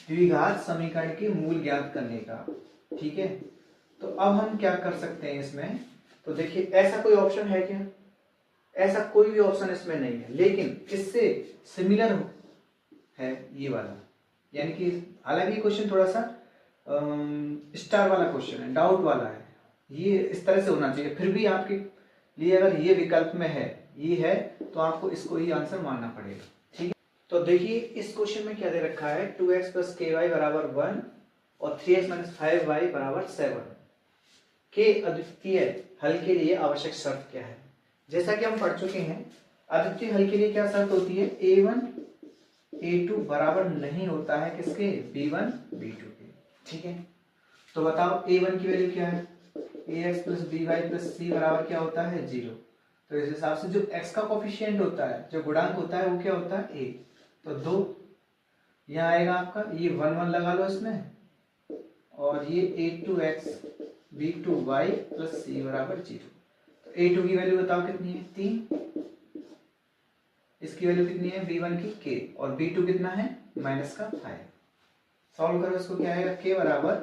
द्विघात समीकरण के मूल ज्ञात करने का। ठीक है, तो अब हम क्या कर सकते हैं इसमें, तो देखिए ऐसा कोई ऑप्शन है क्या, ऐसा कोई भी ऑप्शन इसमें नहीं है, लेकिन इससे सिमिलर है ये वाला, यानी कि हालांकि क्वेश्चन थोड़ा सा स्टार वाला क्वेश्चन है, डाउट वाला है, ये इस तरह से होना चाहिए, फिर भी आपके लिए अगर ये विकल्प में है, ये है तो आपको इसको ही आंसर मानना पड़ेगा। ठीक है, तो देखिए इस क्वेश्चन में क्या दे रखा है, 2x प्लस के वाई बराबर 1 और 3x माइनस 5y बराबर 7 के अद्वितीय हल के लिए आवश्यक शर्त क्या है। जैसा कि हम पढ़ चुके हैं, अद्वितीय हल के लिए क्या शर्त होती है, a1 a2 बराबर नहीं होता है किसके, b1 b2 के। ठीक है, तो बताओ a1 की वैल्यू क्या है, ax plus by plus c बराबर क्या होता है 0। तो इस हिसाब से जो x का कोफिशिएंट होता है, जो गुणांक होता है वो क्या होता है a, तो 2 यहाँ आएगा आपका, ये 1 1 लगा लो इसमें, और ये a2x b2y प्लस c बराबर 0। तो a2 की वैल्यू बताओ कितनी है 3, इसकी वैल्यू कितनी है b1 की k, और b2 कितना है माइनस का 5। सॉल्व करो इसको, क्या आएगा k बराबर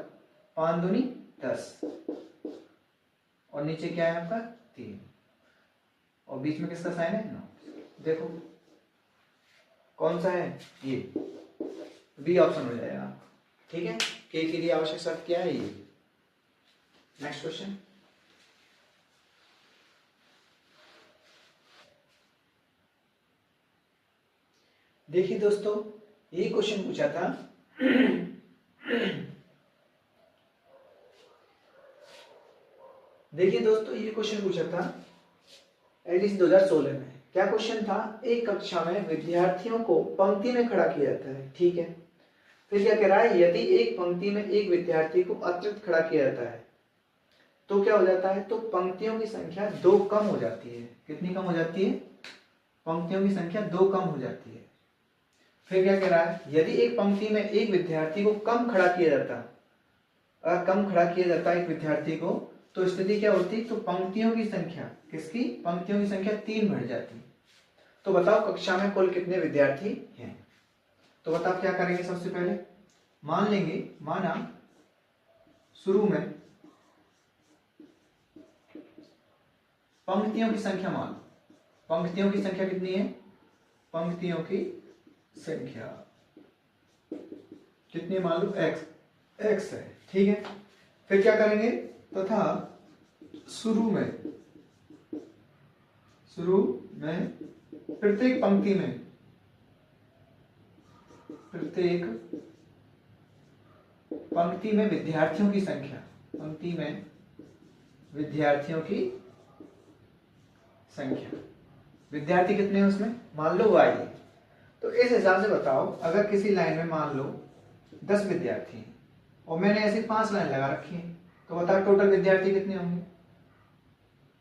5 दूनी 10 और नीचे क्या है आपका 3 और बीच में किसका साइन है 9। देखो कौन सा है, ये बी ऑप्शन हो जाएगा आपका। ठीक है, के के लिए आवश्यक शर्त क्या है ये। नेक्स्ट क्वेश्चन, देखिए दोस्तों ये क्वेश्चन पूछा था देखिए दोस्तों ये क्वेश्चन पूछा था एडिशन 2016 में। क्या क्वेश्चन था, एक कक्षा में विद्यार्थियों को पंक्ति में खड़ा किया जाता है। ठीक है, फिर क्या कह रहा है, यदि एक पंक्ति में एक विद्यार्थी को अतिरिक्त खड़ा किया जाता है तो क्या हो जाता है, तो पंक्तियों की संख्या 2 कम हो जाती है। कितनी कम हो जाती है, पंक्तियों की संख्या 2 कम हो जाती है। फिर क्या कह रहा है, यदि एक पंक्ति में एक विद्यार्थी को कम खड़ा किया जाता, अगर कम खड़ा किया जाता एक विद्यार्थी को तो स्थिति क्या होती, तो पंक्तियों की संख्या, किसकी, पंक्तियों की संख्या 3 बढ़ जाती। तो बताओ कक्षा में कुल कितने विद्यार्थी हैं। तो बताओ क्या करेंगे, सबसे पहले मान लेंगे, माना शुरू में पंक्तियों की संख्या, मान पंक्तियों की संख्या कितनी है, पंक्तियों की संख्या कितनी, मान लो x है। ठीक है, फिर क्या करेंगे, तथा शुरू में प्रत्येक पंक्ति में, प्रत्येक पंक्ति में विद्यार्थियों की संख्या, पंक्ति में विद्यार्थियों की संख्या, विद्यार्थी कितने हैं उसमें, मान लो y। तो इस हिसाब से बताओ, अगर किसी लाइन में मान लो 10 विद्यार्थी हैं और मैंने ऐसी 5 लाइन लगा रखी है, तो बताओ टोटल विद्यार्थी कितने होंगे।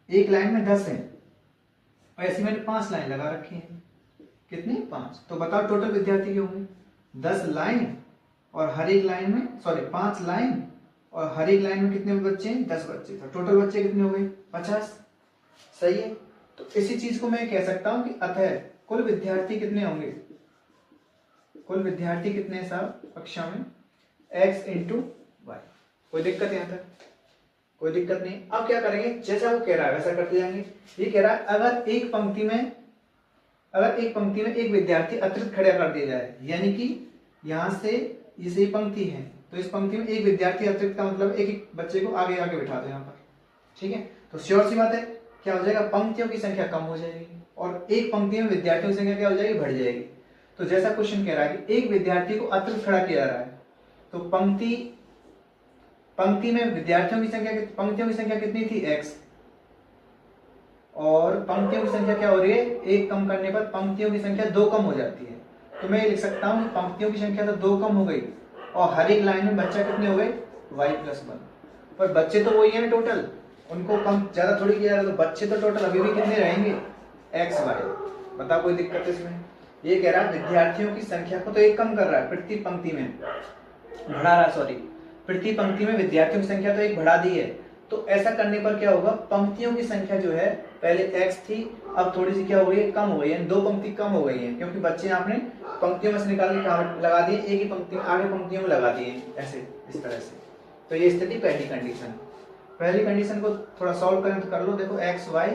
एक लाइन में 10 हैं और ऐसी मैंने 5 लाइन लगा रखी है, कितने 5। तो बताओ टोटल विद्यार्थी क्या होंगे, 10 लाइन और हर एक लाइन में 5 लाइन और हर एक लाइन में कितने बच्चे हैं? 10 बच्चे। तो टोटल बच्चे कितने हो गए? 50। सही है। तो इसी चीज को मैं कह सकता हूं कि अतः कुल विद्यार्थी कितने होंगे? कुल विद्यार्थी कितने हैं साहब कक्षा में? x into y. कोई दिक्कत यहाँ तक? कोई दिक्कत नहीं। अब क्या करेंगे, जैसा वो कह रहा है वैसा करते जाएंगे। ये कह रहा है अगर एक पंक्ति में एक विद्यार्थी अतिरिक्त खड़ा कर दिया जाए, यानी कि यहाँ से ये पंक्ति है तो इस पंक्ति में एक विद्यार्थी अतिरिक्त का मतलब एक एक बच्चे को आगे आगे बिठा दो यहाँ पर, ठीक है। तो श्योर सी बात है क्या हो जाएगा, पंक्तियों की संख्या कम हो जाएगी और एक पंक्ति में विद्यार्थियों की संख्या क्या हो जाएगी? बढ़ जाएगी। तो जैसा क्वेश्चन कह रहा है कि एक विद्यार्थी को अतिरिक्त खड़ा किया जा रहा है, तो पंक्ति में विद्यार्थियों की संख्या, पंक्तियों की संख्या कितनी थी? x, और पंक्तियों की संख्या क्या हो रही है? एक कम करने पर पंक्तियों की संख्या 2 कम हो जाती है। तो मैं ये लिख सकता हूँ पंक्तियों की संख्या तो 2 कम हो गई और हर एक लाइन में बच्चा कितने हो गए? y+1। पर बच्चे तो वही है ना टोटल, उनको कम ज्यादा थोड़ी किया जा रहा, तो बच्चे तो टोटल अभी भी कितने रहेंगे? x y। बता कोई दिक्कत है इसमें? ये कह रहा है विद्यार्थियों की संख्या को तो एक कम कर रहा है, प्रति पंक्ति में बढ़ा रहा है, सॉरी प्रति पंक्ति में विद्यार्थियों की संख्या तो एक बढ़ा दी है। तो ऐसा करने पर क्या होगा, पंक्तियों की संख्या जो है पहले x थी अब थोड़ी सी क्या हो गई है? कम हो गई है, 2 पंक्ति कम हो गई है, क्योंकि बच्चे आपने पंक्तियों में से निकाल के कहाँ लगा दिए? एक ही पंक्ति आगे पंक्तियों में लगा दिए, ऐसे इस तरह से। तो ये स्थिति पहली कंडीशन। पहली कंडीशन को थोड़ा सॉल्व करें तो कर लो। देखो x y,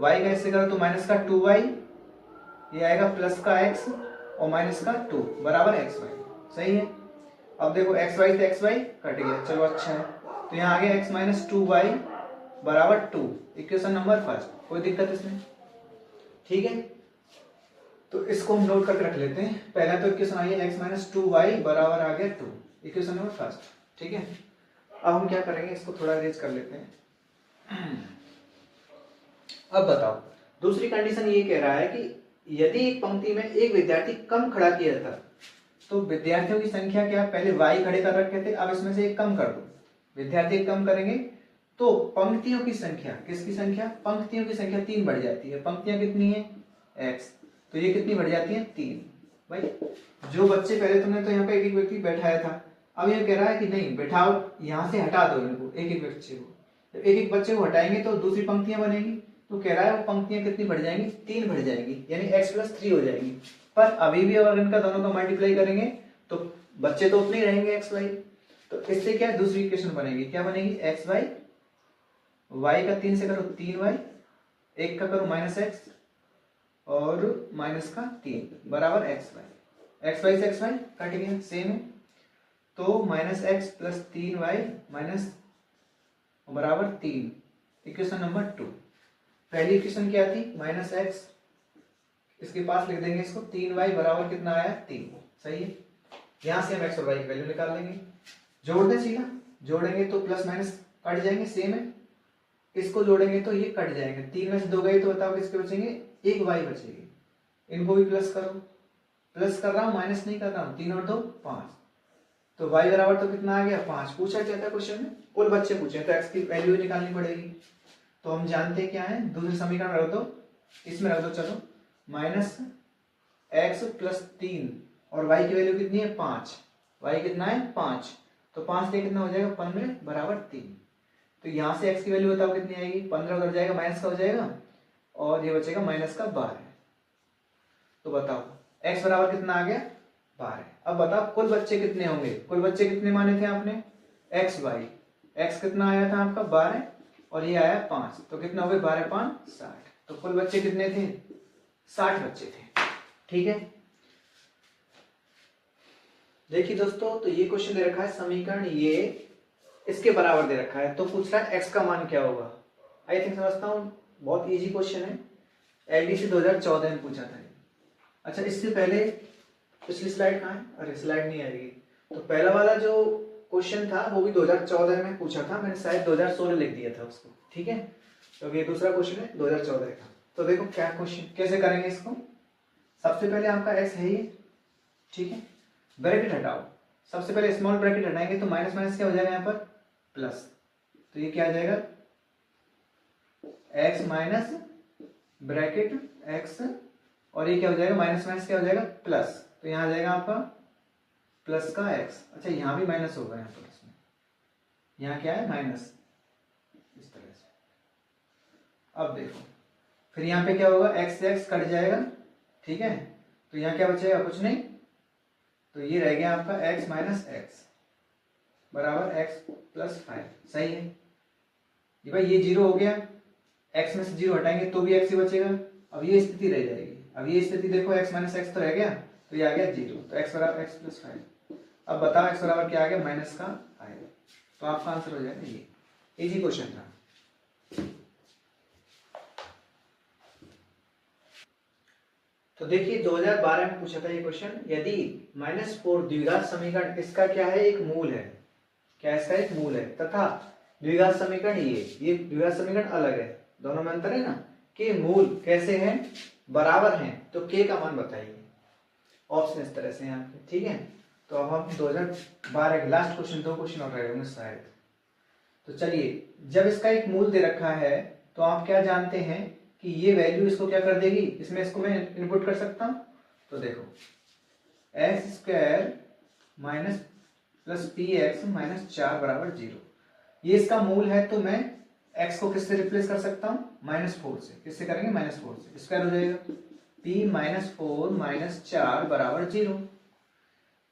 y का इससे करो तो माइनस का 2y, ये आएगा प्लस का x और माइनस का 2 बराबर xy। सही है। अब देखो xy से xy कट गया, चलो अच्छा है। तो यहाँ आ गया x माइनस 2y बराबर 2, इक्वेशन नंबर फर्स्ट। कोई दिक्कत इसमें? ठीक है, तो इसको हम नोट करके रख लेते हैं। पहला तो इक्वेशन आई है x माइनस 2y बराबर आ गया 2, इक्वेशन नंबर फर्स्ट। ठीक है, अब हम क्या करेंगे, इसको थोड़ा अरेंज कर लेते हैं। अब बताओ, दूसरी कंडीशन ये कह रहा है कि यदि एक पंक्ति में एक विद्यार्थी कम खड़ा किया था, तो विद्यार्थियों की संख्या क्या, पहले y खड़े कर रखे थे, अब इसमें से एक कम कर दो। विद्यार्थी कम करेंगे तो पंक्तियों की संख्या, किसकी संख्या? पंक्तियों की संख्या 3 बढ़ जाती है। पंक्तियां कितनी है? x, तो ये कितनी बढ़ जाती है? 3। भाई जो बच्चे पहले तुमने तो यहाँ पे एक एक व्यक्ति बैठाया था, अब ये कह रहा है कि नहीं बैठाओ, यहाँ से हटा दो इनको, एक एक बच्चे को। जब एक एक बच्चे को हटाएंगे तो दूसरी पंक्तियां बनेगी, तो कह रहा है वो पंक्तियां कितनी बढ़ जाएंगी? 3 बढ़ जाएंगी, यानी x + 3 हो जाएंगी। पर अभी भी अगर इनका दोनों का मल्टीप्लाई करेंगे तो बच्चे तो उतने ही रहेंगे x y। तो इससे क्या दूसरी इक्वेशन बनेगी, क्या बनेगी? x y, y का 3 से करो 3y, 1 का करो -x और माइनस का 3 बराबर xy। xy से xy कट गया, सेम है। तो -x + 3y माइनस बराबर 3, इक्वेशन नंबर 2। पहली इक्वेशन क्या थी? -x, इसके पास लिख देंगे इसको, 3y बराबर कितना आया? 3। सही है। यहां से हम x और y की वैल्यू निकाल लेंगे, जोड़ दें सीधा, जोड़ेंगे तो प्लस माइनस कट जाएंगे, सेम है। इसको जोड़ेंगे तो ये कट जाएंगे, 3 में से 2 गए तो बताओ किसके बचेंगे? एक y बचेगी। इनको भी प्लस करो, प्लस कर रहा हूं माइनस नहीं कर रहा हूं, 3 और 2 5, तो y बराबर तो कितना आ गया? 5। पूछा क्या था क्वेश्चन में? कुल बच्चे पूछे तो x की वैल्यू निकालनी पड़ेगी। तो हम जानते हैं क्या है, दूसरे समीकरण रख दो, इसमें रख दो, चलो -x + 3 और y की वैल्यू कितनी है? 5। y कितना है? 5। तो 5 से कितना हो जाएगा? 15 बराबर 3। तो यहाँ से x की वैल्यू बताओ कितनी आएगी? 15 उधर जाएगा, माइनस का हो जाएगा और ये बचेगा -12। तो बताओ x बराबर कितना आ गया? 12। अब बताओ कुल बच्चे कितने होंगे? कुल बच्चे कितने माने थे आपने? x y, x कितना आया था आपका? 12 और ये आया 5, तो कितना हो गए? 12 × 5 = 60। तो कुल बच्चे कितने थे? 60 बच्चे थे। ठीक है, देखिए दोस्तों, तो ये क्वेश्चन दे रखा है, समीकरण ये इसके बराबर दे रखा है, तो पूछ रहा है x का मान क्या होगा। आई थिंक समझता हूँ बहुत इजी क्वेश्चन है, एलडीसी 2014 में पूछा था। अच्छा, इससे पहले पिछली स्लाइड कहाँ है? अरे स्लाइड नहीं आएगी। तो पहला वाला जो क्वेश्चन था वो भी 2014 में पूछा था, मैंने शायद 2016 लिख दिया था उसको। ठीक है, तो ये दूसरा क्वेश्चन है 2014 का। तो देखो क्या क्वेश्चन, कैसे करेंगे इसको। सबसे पहले आपका x है ये, ठीक है, ब्रैकेट हटाओ। सबसे पहले स्मॉल ब्रैकेट हटाएंगे तो माइनस माइनस क्या हो जाएगा यहाँ पर? प्लस। तो ये क्या आ जाएगा? x माइनस ब्रैकेट x और ये क्या हो जाएगा? माइनस माइनस क्या हो जाएगा? प्लस। तो यहाँ आ जाएगा आपका प्लस का एक्स। अच्छा यहाँ भी माइनस होगा, यहाँ प्लस में, यहाँ क्या है माइनस, इस तरह से। अब देखो फिर यहाँ पे क्या होगा, एक्स से एक्स कट जाएगा, ठीक है, तो यहाँ क्या बचेगा, कुछ नहीं, तो ये रह गया आपका x माइनस एक्स बराबर x प्लस 5। सही है ये भाई, ये जीरो हो गया, x में से जीरो हटाएंगे तो भी x ही बचेगा। अब ये स्थिति रह जाएगी, अब ये स्थिति देखो x माइनस एक्स तो रह गया, तो ये आ गया जीरो, तो x बराबर x प्लस 5। अब बताओ x बराबर क्या आ गया, माइनस का आएगा, तो आपका आंसर हो जाएगा ये। इजी क्वेश्चन था। तो देखिए 2012 में पूछा था ये क्वेश्चन, यदि -4 द्विघात समीकरण, इसका क्या है, एक मूल है, क्या इसका एक मूल है, तथा द्विघात समीकरण ये द्विघात समीकरण अलग है, दोनों में अंतर है ना, कि मूल कैसे हैं, बराबर हैं, तो k का मान बताइए। ऑप्शन इस तरह से हैं आपके, ठीक है। तो अब हम 2012 के लास्ट क्वेश्चन, 2 क्वेश्चन और रहे होंगे शायद। तो चलिए, जब इसका एक मूल दे रखा है तो आप क्या जानते हैं कि ये वैल्यू इसको क्या कर देगी, इसमें इसको मैं इनपुट कर सकता हूं, तो देखो x square minus plus P x minus 4 बराबर 0, ये इसका मूल है, तो मैं x को किससे रिप्लेस कर सकता हूं, -4 से। किससे करेंगे, -4 से, स्क्वायर हो जाएगा p माइनस 4 माइनस 4 बराबर 0,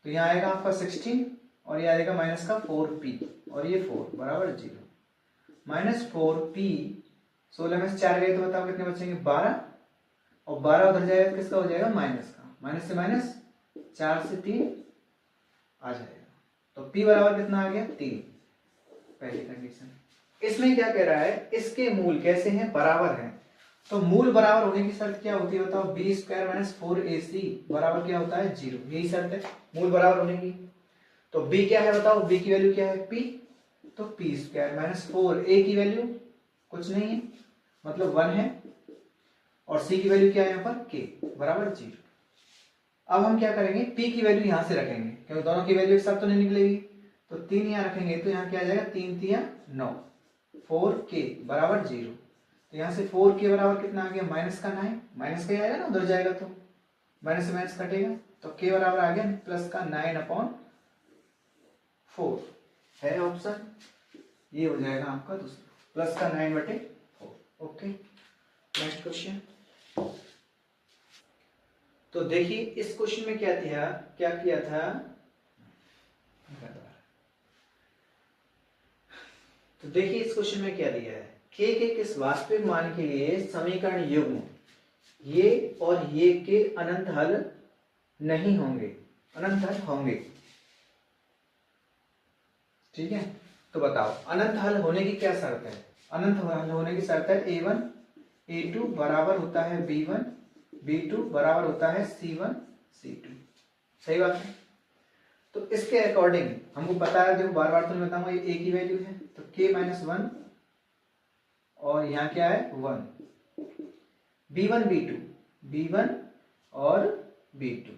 तो यहाँ आएगा आपका 16 और ये आएगा माइनस का 4p और ये 4 बराबर 0, -4p 16 में से 4 गए तो बताओ कितने बचेंगे, 12, और 12 उधर जाएगा किसका हो जाएगा, माइनस का, माइनस से माइनस 4 से 3 आ जाएगा, तो p बराबर कितना आ गया, 3, पहली कंडीशन। इसमें क्या कह रहा है, इसके मूल कैसे हैं, बराबर हैं, तो मूल बराबर होने की शर्त क्या होती है बताओ, बी स्क्वायर माइनस 4ac बराबर क्या होता है, 0, यही शर्त है मूल बराबर होने की। तो b क्या है बताओ, b की वैल्यू क्या है, p, तो p स्क्वायर माइनस 4a की वैल्यू कुछ नहीं है, मतलब 1 है, और c की वैल्यू क्या है यहाँ पर, k बराबर 0। अब हम क्या करेंगे, p की वैल्यू यहाँ से रखेंगे, क्योंकि दोनों की वैल्यू एक साथ तो नहीं निकलेगी, तो 3 यहाँ रखेंगे, तो यहाँ क्या आ जाएगा, 3 3 9, 4k बराबर 0, तो यहाँ से 4k बराबर कितना आ गया, माइनस का 9, माइनस का ही आएगा ना, उधर जाएगा तो माइनस से माइनस कटेगा, तो k बराबर आ गया प्लस का 9/4 है ऑप्शन, ये हो जाएगा आपका दूसरा, प्लस का 9/4। Okay, next question. तो देखिए इस क्वेश्चन में क्या किया था, तो देखिए इस क्वेश्चन में क्या दिया है, k के किस वास्तविक मान के लिए समीकरण युग्म ये और ये के अनंत हल नहीं होंगे, अनंत हल होंगे, ठीक है। तो बताओ अनंत हल होने की क्या शर्त है, अनंत हल होने की शर्त है a1 a2 बराबर होता है b1 b2 बराबर होता है c1 c2, सही बात है। तो इसके अकॉर्डिंग हमको पता है, देखो बार बार तो नहीं बताऊंगा, ये a की वैल्यू है, तो k माइनस 1 और यहाँ क्या है 1, b1 और b2,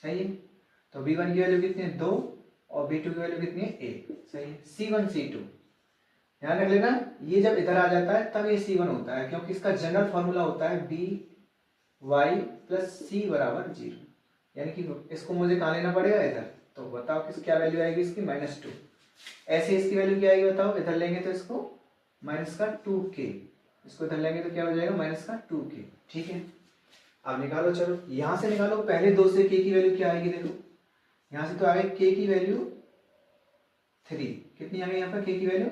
सही है। तो b1 की वैल्यू कितनी है 2 और b2 की वैल्यू कितनी है 1, सही है। c1 c2 ध्यान रख लेना, ये जब इधर आ जाता है तब ये c1 होता है, क्योंकि इसका जनरल फॉर्मूला होता है by प्लस c बराबर 0, यानी कि इसको मुझे कहाँ लेना पड़ेगा, इधर, तो बताओ किस क्या वैल्यू आएगी इसकी, -2, ऐसे इसकी वैल्यू क्या आएगी बताओ, इधर लेंगे तो इसको माइनस का 2k, इसको इधर लेंगे तो क्या हो जाएगा, माइनस का 2k, ठीक है। अब निकालो, चलो यहां से निकालो, पहले 2 से k की वैल्यू क्या आएगी, देखो यहां से तो आ गई k की वैल्यू 3, कितनी आ गई यहाँ पर k की वैल्यू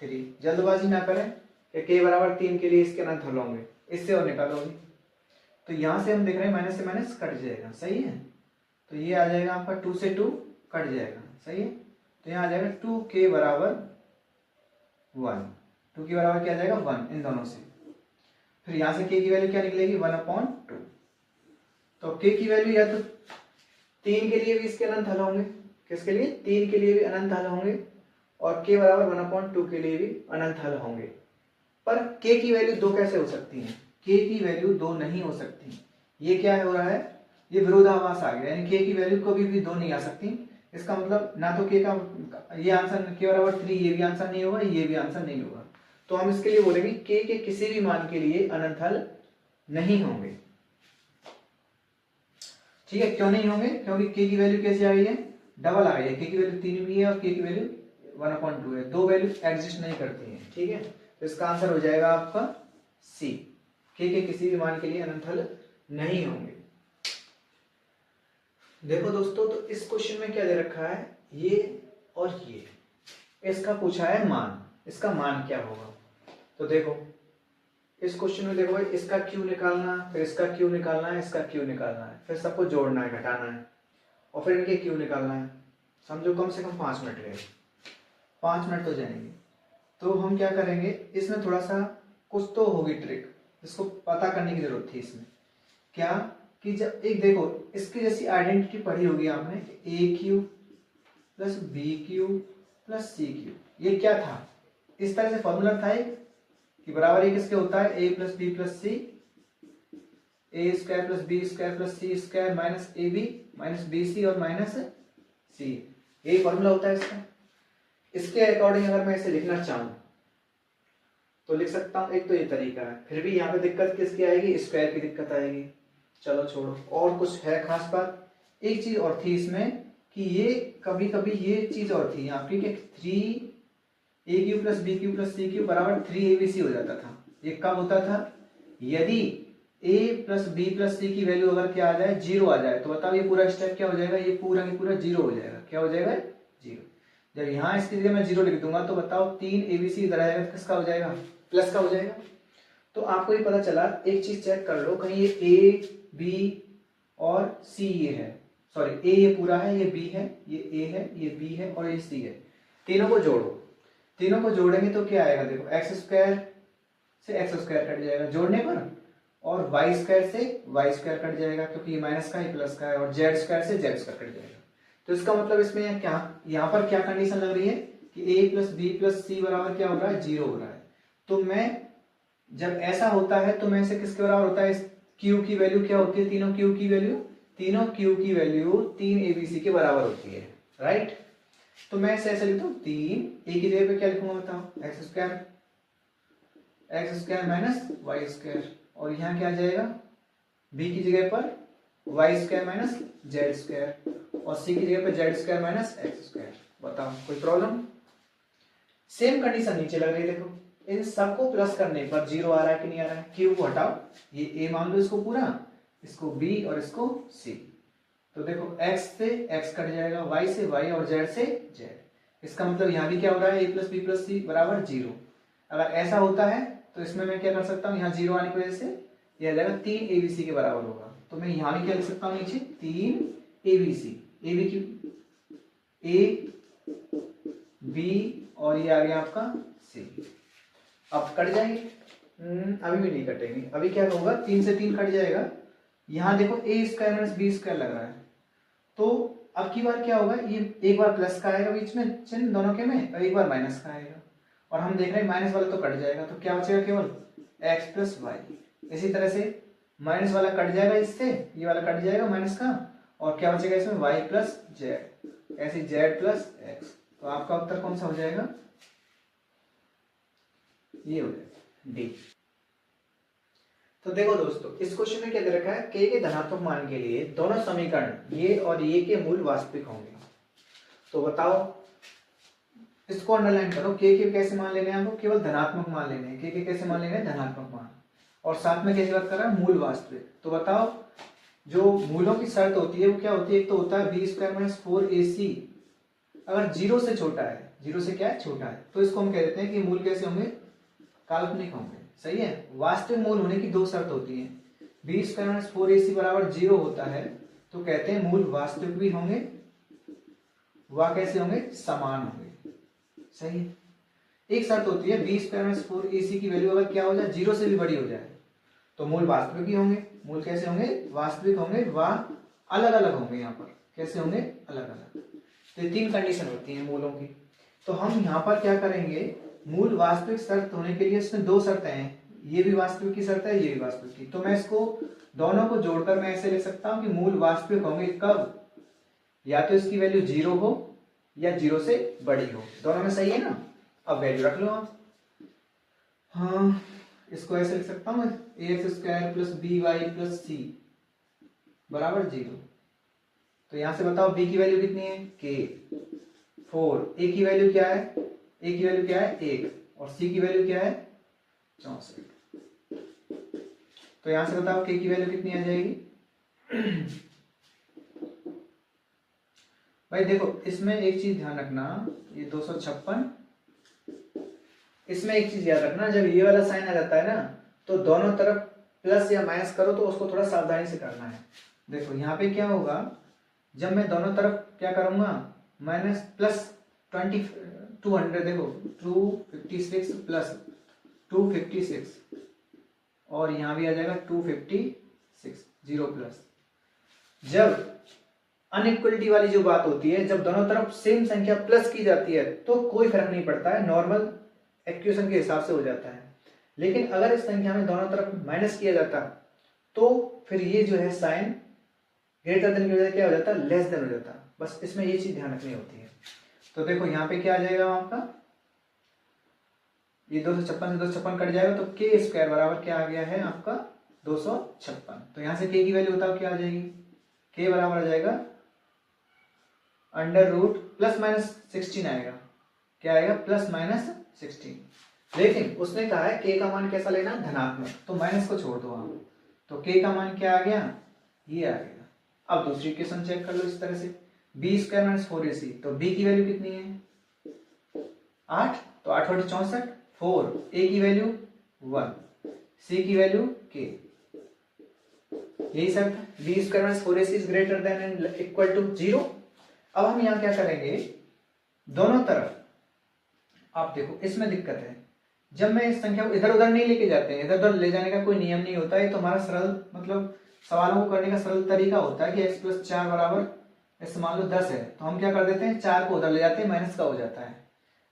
3, जल्दबाजी ना करें कि k बराबर 3 के लिए इसके अनंत हल होंगे, इससे और निकालोगे, तो यहां से हम देख रहे हैं माइनस से माइनस कट जाएगा, सही है, तो ये आ जाएगा आपका 2 से 2 कट जाएगा, सही है, तो यहाँ आ जाएगा 2k बराबर 1, 2 के बराबर क्या आ जाएगा 1 इन दोनों से, फिर यहां से k की वैल्यू क्या निकलेगी 1/2, तो k की वैल्यू या तो 3 के लिए भी इसके अनंत हल होंगे, किसके लिए 3 के लिए भी अनंत हल होंगे, और k बराबर 1/2 के लिए भी अनंत हल होंगे, पर k की वैल्यू 2 कैसे हो सकती है, k की वैल्यू 2 नहीं हो सकती, ये क्या हो रहा है, ये विरोधाभास आ गया, यानी k की वैल्यू कभी भी 2 नहीं आ सकती, इसका मतलब ना तो k का ये आंसर k बराबर 3 ये भी आंसर नहीं होगा, ये भी आंसर नहीं होगा, तो हम इसके लिए बोलेंगे k के किसी भी मान के लिए अनंत हल नहीं होंगे, ठीक है। क्यों नहीं होंगे, क्योंकि k की वैल्यू कैसे आ गई है डबल आ गई है, के की वैल्यू 3 भी है और के की वैल्यू 1/2 है, दो वैल्यू एग्जिस्ट नहीं करती हैं, ठीक है। तो इसका आंसर हो जाएगा आपका सी, के किसी भी मान के लिए अनंत हल नहीं होंगे। देखो दोस्तों, तो इस क्वेश्चन में क्या दे रखा है, ये और ये, इसका पूछा है मान, इसका मान क्या होगा। तो देखो इस क्वेश्चन में देखो भाई, इसका क्यू निकालना, फिर इसका क्यू निकालना है, इसका क्यू निकालना है, फिर सबको जोड़ना है, घटाना है, और फिर इनके क्यू निकालना है। समझो कम से कम 5 मिनट गए, 5 मिनट तो जाएंगे। तो हम क्या करेंगे, इसमें थोड़ा सा कुछ तो होगी ट्रिक, इसको पता करने की जरूरत थी इसमें। क्या कि जब एक देखो, इसकी जैसी आइडेंटिटी पढ़ी होगी आपने, a q plus b q plus c q, ये क्या था, इस तरह से फॉर्मूला था एक, कि बराबर ये किसके होता है, A plus B plus C, A square plus B square plus C square minus A B minus B C और माइनस सी, यही फॉर्मूला होता है इसका। इसके अकॉर्डिंग अगर मैं इसे लिखना चाहूं तो लिख सकता हूं, एक तो ये तरीका है, फिर भी यहाँ पे दिक्कत किसकी आएगी, स्क्वायर की दिक्कत आएगी। चलो छोड़ो, और कुछ है खास बात, एक चीज और थी इसमें, कि ये कभी कभी ये चीज और थी यहाँ पे, 3 plus b q plus c q बराबर 3abc हो जाता था। ये कब होता था, यदि a प्लस बी प्लस सी की वैल्यू अगर क्या आ जाए, 0 आ जाए, तो बताओ ये पूरा स्टेप क्या हो जाएगा, ये पूरा की पूरा 0 हो जाएगा। क्या हो जाएगा, 0। जब यहाँ इसकी जगह मैं 0 लिख दूंगा तो बताओ 3abc इधर आएगा तो किसका हो जाएगा, प्लस का हो जाएगा। तो आपको ये पता चला, एक चीज चेक कर लो, कहीं ये a b और c ये है, सॉरी a ये पूरा है, ये b है, ये a है, ये b है और ये c है, तीनों को जोड़ो, तीनों को जोड़ेंगे तो क्या आएगा, देखो एक्स स्क्वायर से एक्स स्क्वायर कट जाएगा जोड़ने पर, और वाई स्क्वायर से वाई स्क्वायर कट जाएगा क्योंकि ये माइनस का ही प्लस का है, और जेड स्क्वायर से जेड स्क्वायर कट जाएगा। तो इसका मतलब इसमें क्या, यहाँ पर क्या कंडीशन लग रही है कि a प्लस बी प्लस सी बराबर क्या हो रहा है, 0 हो रहा है। तो मैं जब ऐसा होता है तो मैं इसे किसके बराबर होता है, इस q की वैल्यू क्या होती है, तीनों q की वैल्यू 3abc के बराबर होती है, राइट। तो मैं इसे ऐसे लिखता हूँ, 3 a की जगह पे क्या लिखूंगा बताओ, x square minus y square, और यहाँ क्या आ जाएगा, b की जगह पर y square minus z square, और c की जगह पर z square minus x square. बताओ कोई प्रॉब्लम। सेम कंडीशन नीचे लग रही है, देखो इन सबको प्लस करने पर 0 आ रहा है कि नहीं आ रहा है, क्यू को हटाओ, ये a मान लो इसको पूरा, इसको b और इसको c। तो देखो x से x कट जाएगा, y से y और z से z। इसका मतलब यहाँ भी क्या हो रहा है, a प्लस बी प्लस सी बराबर 0। अगर ऐसा होता है तो इसमें मैं क्या कर सकता हूँ, यहाँ 0 आने की वजह से यह आ जाएगा 3abc के बराबर होगा। तो मैं यहाँ भी क्या लिख सकता हूँ नीचे, 3abc, a b की a b और ये आ गया आपका c। अब कट जाएंगे, अभी भी नहीं कटेंगे, अभी क्या होगा, 3 से 3 कट जाएगा। यहाँ देखो a square minus b square लग रहा है, तो अब की बार क्या होगा, ये एक बार प्लस का आएगा बीच में चिन्ह दोनों के में, और एक बार माइनस का आएगा, और हम देख रहे हैं माइनस वाला तो कट जाएगा, तो क्या बचेगा केवल x प्लस वाई। इसी तरह से माइनस वाला कट जाएगा इससे, ये वाला कट जाएगा माइनस का, और क्या बचेगा इसमें y प्लस जेड, ऐसे z प्लस एक्स। तो आपका उत्तर कौन सा हो जाएगा, ये हो जाएगा डी। तो देखो दोस्तों, इस क्वेश्चन में क्या दे रखा है, के धनात्मक मान के लिए दोनों समीकरण ये और ये के मूल वास्तविक होंगे। तो बताओ, इसको अंडरलाइन करो, के कैसे मान लेने हैं, आपको केवल धनात्मक मान लेने हैं, के कैसे मान लेने हैं, धनात्मक मान, और साथ में कैसे बात कर रहा है, मूल वास्तविक। तो बताओ, जो मूलों की शर्त होती है वो क्या होती है, एक तो होता है बी स्क्वायर माइनस 4ac, अगर 0 से छोटा है, 0 से क्या है, छोटा है, तो इसको हम कह देते हैं कि मूल कैसे होंगे, काल्पनिक होंगे, सही है। वास्तविक मूल होने की दो शर्त होती है, बी स्क्वायर माइनस 4ac बराबर 0 होता है तो कहते हैं मूल वास्तविक भी होंगे, वह कैसे होंगे, समान होंगे, सही है। एक शर्त होती है बी स्क्वायर माइनस 4ac की वैल्यू अगर क्या हो जाए, 0 से भी बड़ी हो जाए, तो मूल वास्तविक ही होंगे। मूल कैसे होंगे, वास्तविक होंगे, वह अलग अलग होंगे, यहाँ पर कैसे होंगे, अलग अलग। तो ये 3 कंडीशन होती हैं मूलों की। तो हम यहाँ पर क्या करेंगे, मूल वास्तविक शर्त होने के लिए इसमें 2 शर्तें हैं, ये भी वास्तविक की शर्त है, ये भी वास्तविक की। तो मैं इसको दोनों को जोड़कर मैं ऐसे लिख सकता हूँ कि मूल वास्तविक होंगे कब, या तो इसकी वैल्यू 0 हो या 0 से बड़ी हो, दोनों में सही है ना। अब वैल्यू रख लो आप, हाँ इसको ऐसे लिख सकता हूँ, ax square plus B Y plus सी बराबर 0। तो यहां से बताओ b की वैल्यू कितनी है k, 4, a की वैल्यू क्या है, a की वैल्यू क्या है 1, और c की वैल्यू क्या है 64। तो यहां से बताओ k की वैल्यू कितनी आ जाएगी। भाई देखो इसमें एक चीज ध्यान रखना, ये 256, इसमें एक चीज याद रखना, जब ये वाला साइन आ जाता है ना तो दोनों तरफ प्लस या माइनस करो तो उसको थोड़ा सावधानी से करना है। देखो यहाँ पे क्या होगा, जब मैं दोनों तरफ क्या करूंगा, माइनस प्लस 200, देखो 256 प्लस 256, और यहाँ भी आ जाएगा 256, 0 प्लस। जब अनइक्वलिटी वाली जो बात होती है, जब दोनों तरफ सेम संख्या प्लस की जाती है तो कोई फर्क नहीं पड़ता है, नॉर्मल इक्वेशन के हिसाब से हो जाता है। लेकिन अगर इस संख्या में दोनों तरफ माइनस किया जाता तो फिर ये जो है साइन ग्रेटर देन की वजह क्या हो जाता, लेस देन हो जाता। बस इसमें ये चीज ध्यान रखनी होती है। तो देखो यहाँ पे क्या आ जाएगा आपका, ये 256 से 256 कट जाएगा तो के स्क्वायर बराबर क्या आ गया है आपका 256। तो यहां से के की वैल्यू बताओ क्या आ जाएगी, के बराबर आ जाएगा अंडर रूट प्लस माइनस 16 आएगा, क्या आएगा प्लस माइनस 16। लेकिन उसने कहा है के का मान कैसा लेना, धनात्मक, तो माइनस को छोड़ दो आप, तो के का मान क्या आ गया, ये आ गया। अब दूसरी इक्वेशन चेक कर लो इस तरह से, बी स्क्वायर माइनस 4ac, तो बी की वैल्यू कितनी है 8, तो 8 बटे 64, 4, ए की वैल्यू 1, सी की वैल्यू के, यही सब b square minus 4ac is greater than and equal to 0। अब हम यहाँ क्या करेंगे, दोनों तरफ आप देखो इसमें दिक्कत है, जब मैं इस संख्या को इधर उधर नहीं लेके जाते हैं, इधर उधर ले जाने का कोई नियम नहीं होता है, तो हमारा सरल मतलब सवालों को करने का सरल तरीका होता है कि x प्लस 4 बराबर, ऐसे मान लो 10 है तो हम क्या कर देते हैं 4 को उधर ले जाते हैं, माइनस का हो जाता है।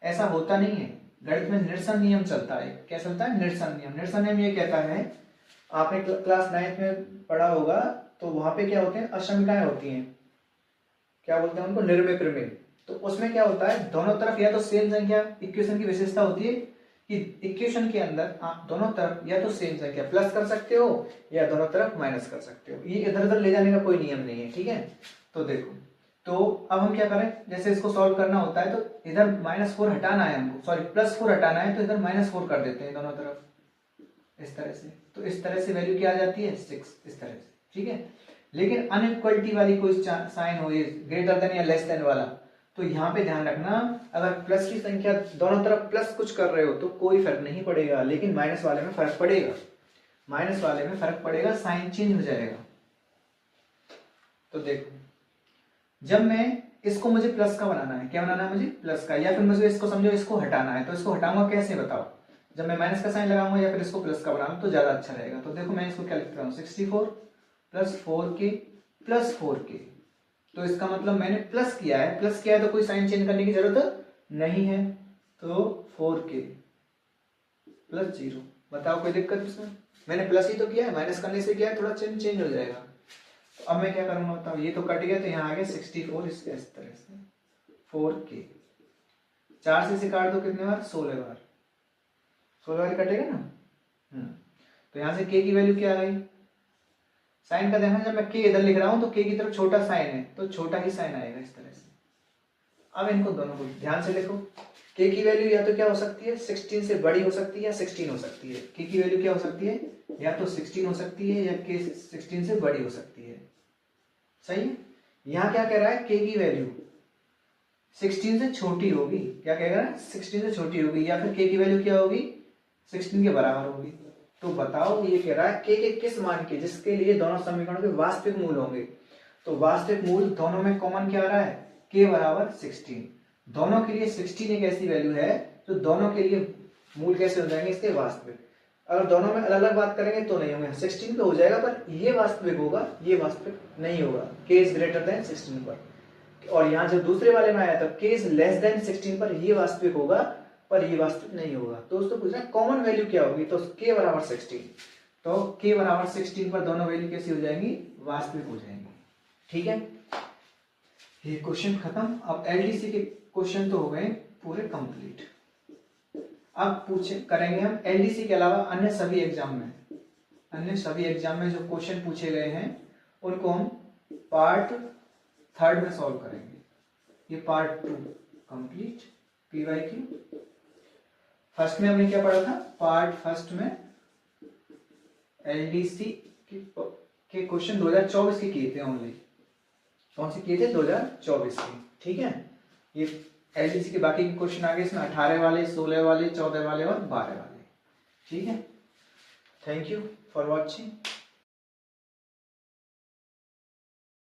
ऐसा होता नहीं है, गणित में निरसन नियम चलता है। क्या चलता है, निरसन नियम। निरसन नियम ये कहता है, आपने क्लास 9th में पढ़ा होगा, तो वहां पे क्या होते हैं, अशमिकाएं होती हैं, क्या बोलते हैं उनको, निर्मय प्रमेय। तो उसमें क्या होता है, दोनों तरफ या तो सेम संख्या, इक्वेशन की विशेषता होती है कि इक्वेशन के अंदर आप दोनों तरफ या तो सेम संख्या प्लस कर सकते हो या दोनों तरफ माइनस कर सकते हो, ये इधर उधर ले जाने का कोई नियम नहीं है, ठीक है। तो देखो, तो अब हम क्या करें, जैसे इसको सॉल्व करना होता है तो इधर -4 हटाना है हमको, सॉरी +4 हटाना है, तो इधर -4 कर देते हैं दोनों तरफ इस तरह से, तो इस तरह से वैल्यू क्या आ जाती है 6, इस तरह से, ठीक है। लेकिन अनइक्वलिटी वाली कोई साइन हो, ये ग्रेटर देन या लेस देन वाला, तो यहाँ पे ध्यान रखना, अगर प्लस की संख्या दोनों तरफ प्लस कुछ कर रहे हो तो कोई फर्क नहीं पड़ेगा, लेकिन माइनस वाले में फर्क पड़ेगा, माइनस वाले में फर्क पड़ेगा, साइन चेंज हो जाएगा। तो देखो, जब मैं इसको, मुझे प्लस का बनाना है, क्या बनाना है मुझे, प्लस का, या फिर मुझे इसको समझो इसको हटाना है, तो इसको हटाऊंगा कैसे बताओ, जब मैं माइनस का साइन लगाऊंगा या फिर इसको प्लस का बनाऊंगा तो ज्यादा अच्छा रहेगा। तो देखो मैं इसको क्या लिख रहा हूँ, 64 + 4k + 4k, तो इसका मतलब मैंने प्लस किया है, प्लस किया है तो कोई साइन चेंज करने की जरूरत नहीं है, तो 4k + 0, बताओ कोई दिक्कत इसमें, मैंने प्लस ही तो किया है, माइनस करने से क्या है थोड़ा चेंज हो जाएगा। तो अब मैं क्या करूंगा बताओ, ये तो कट गया तो यहाँ आ गया 64, इस तरह से 4k, 4 से काट दो कितने बार, 16 बार, 16 बार कटेगा ना। तो यहाँ से k की वैल्यू क्या आ गई, साइन का देखना, जब मैं k इधर लिख रहा हूं तो k की तरफ छोटा साइन है तो छोटा ही साइन आएगा इस तरह से। अब इनको दोनों को ध्यान से देखो, k की वैल्यू या तो क्या हो सकती है 16 से बड़ी हो सकती है या 16 हो सकती है, k की वैल्यू क्या हो सकती है, या तो 16 हो सकती है या k 16 से बड़ी हो सकती है, सही है। यहाँ क्या कह रहा है, k की वैल्यू 16 से छोटी होगी, क्या कह रहा है 16 से छोटी होगी, या फिर k की वैल्यू क्या होगी 16 के बराबर होगी। तो बताओ, ये कह रहा है k के किस मान के, जिसके लिए दोनों समीकरणों के वास्तविक मूल होंगे, तो वास्तविक मूल दोनों में कॉमन क्या आ रहा है, k बराबर 16, दोनों के लिए 16 एक ऐसी वैल्यू है तो दोनों के लिए मूल कैसे हो जाएंगे इसके वास्तविक। अगर दोनों में अलग अलग बात करेंगे तो नहीं होंगे, 16 पे हो जाएगा पर ये वास्तविक होगा, ये वास्तविक नहीं होगा, k इज ग्रेटर देन 16 पर। और यहाँ जो दूसरे वाले में आया था k इज लेस देन 16 पर, ये वास्तविक होगा पर ये वास्तविक नहीं होगा। दोस्तों पूछ रहे हैं कॉमन वैल्यू क्या होगी, तो k बराबर 16, तो k बराबर 16 पर दोनों वैल्यू कैसी हो जाएंगी, वास्तविक हो जाएंगी, ठीक है। ये क्वेश्चन खत्म। अब एलडीसी के क्वेश्चन तो हो गए पूरे कंप्लीट। अब पूछे करेंगे हम एलडीसी के अलावा अन्य सभी एग्जाम में जो क्वेश्चन पूछे गए हैं उनको हम पार्ट थर्ड में सॉल्व करेंगे। ये पार्ट 2 कंप्लीट PYQ। फर्स्ट में हमने क्या पढ़ा था, पार्ट फर्स्ट में LDC के क्वेश्चन 2024 के किए थे ओनली। कौन से किए थे, 2024 के, ठीक है। ये LDC के बाकी के क्वेश्चन आगे इसमें 18 वाले, 16 वाले, 14 वाले और 12 वाले, ठीक है। Thank you for watching.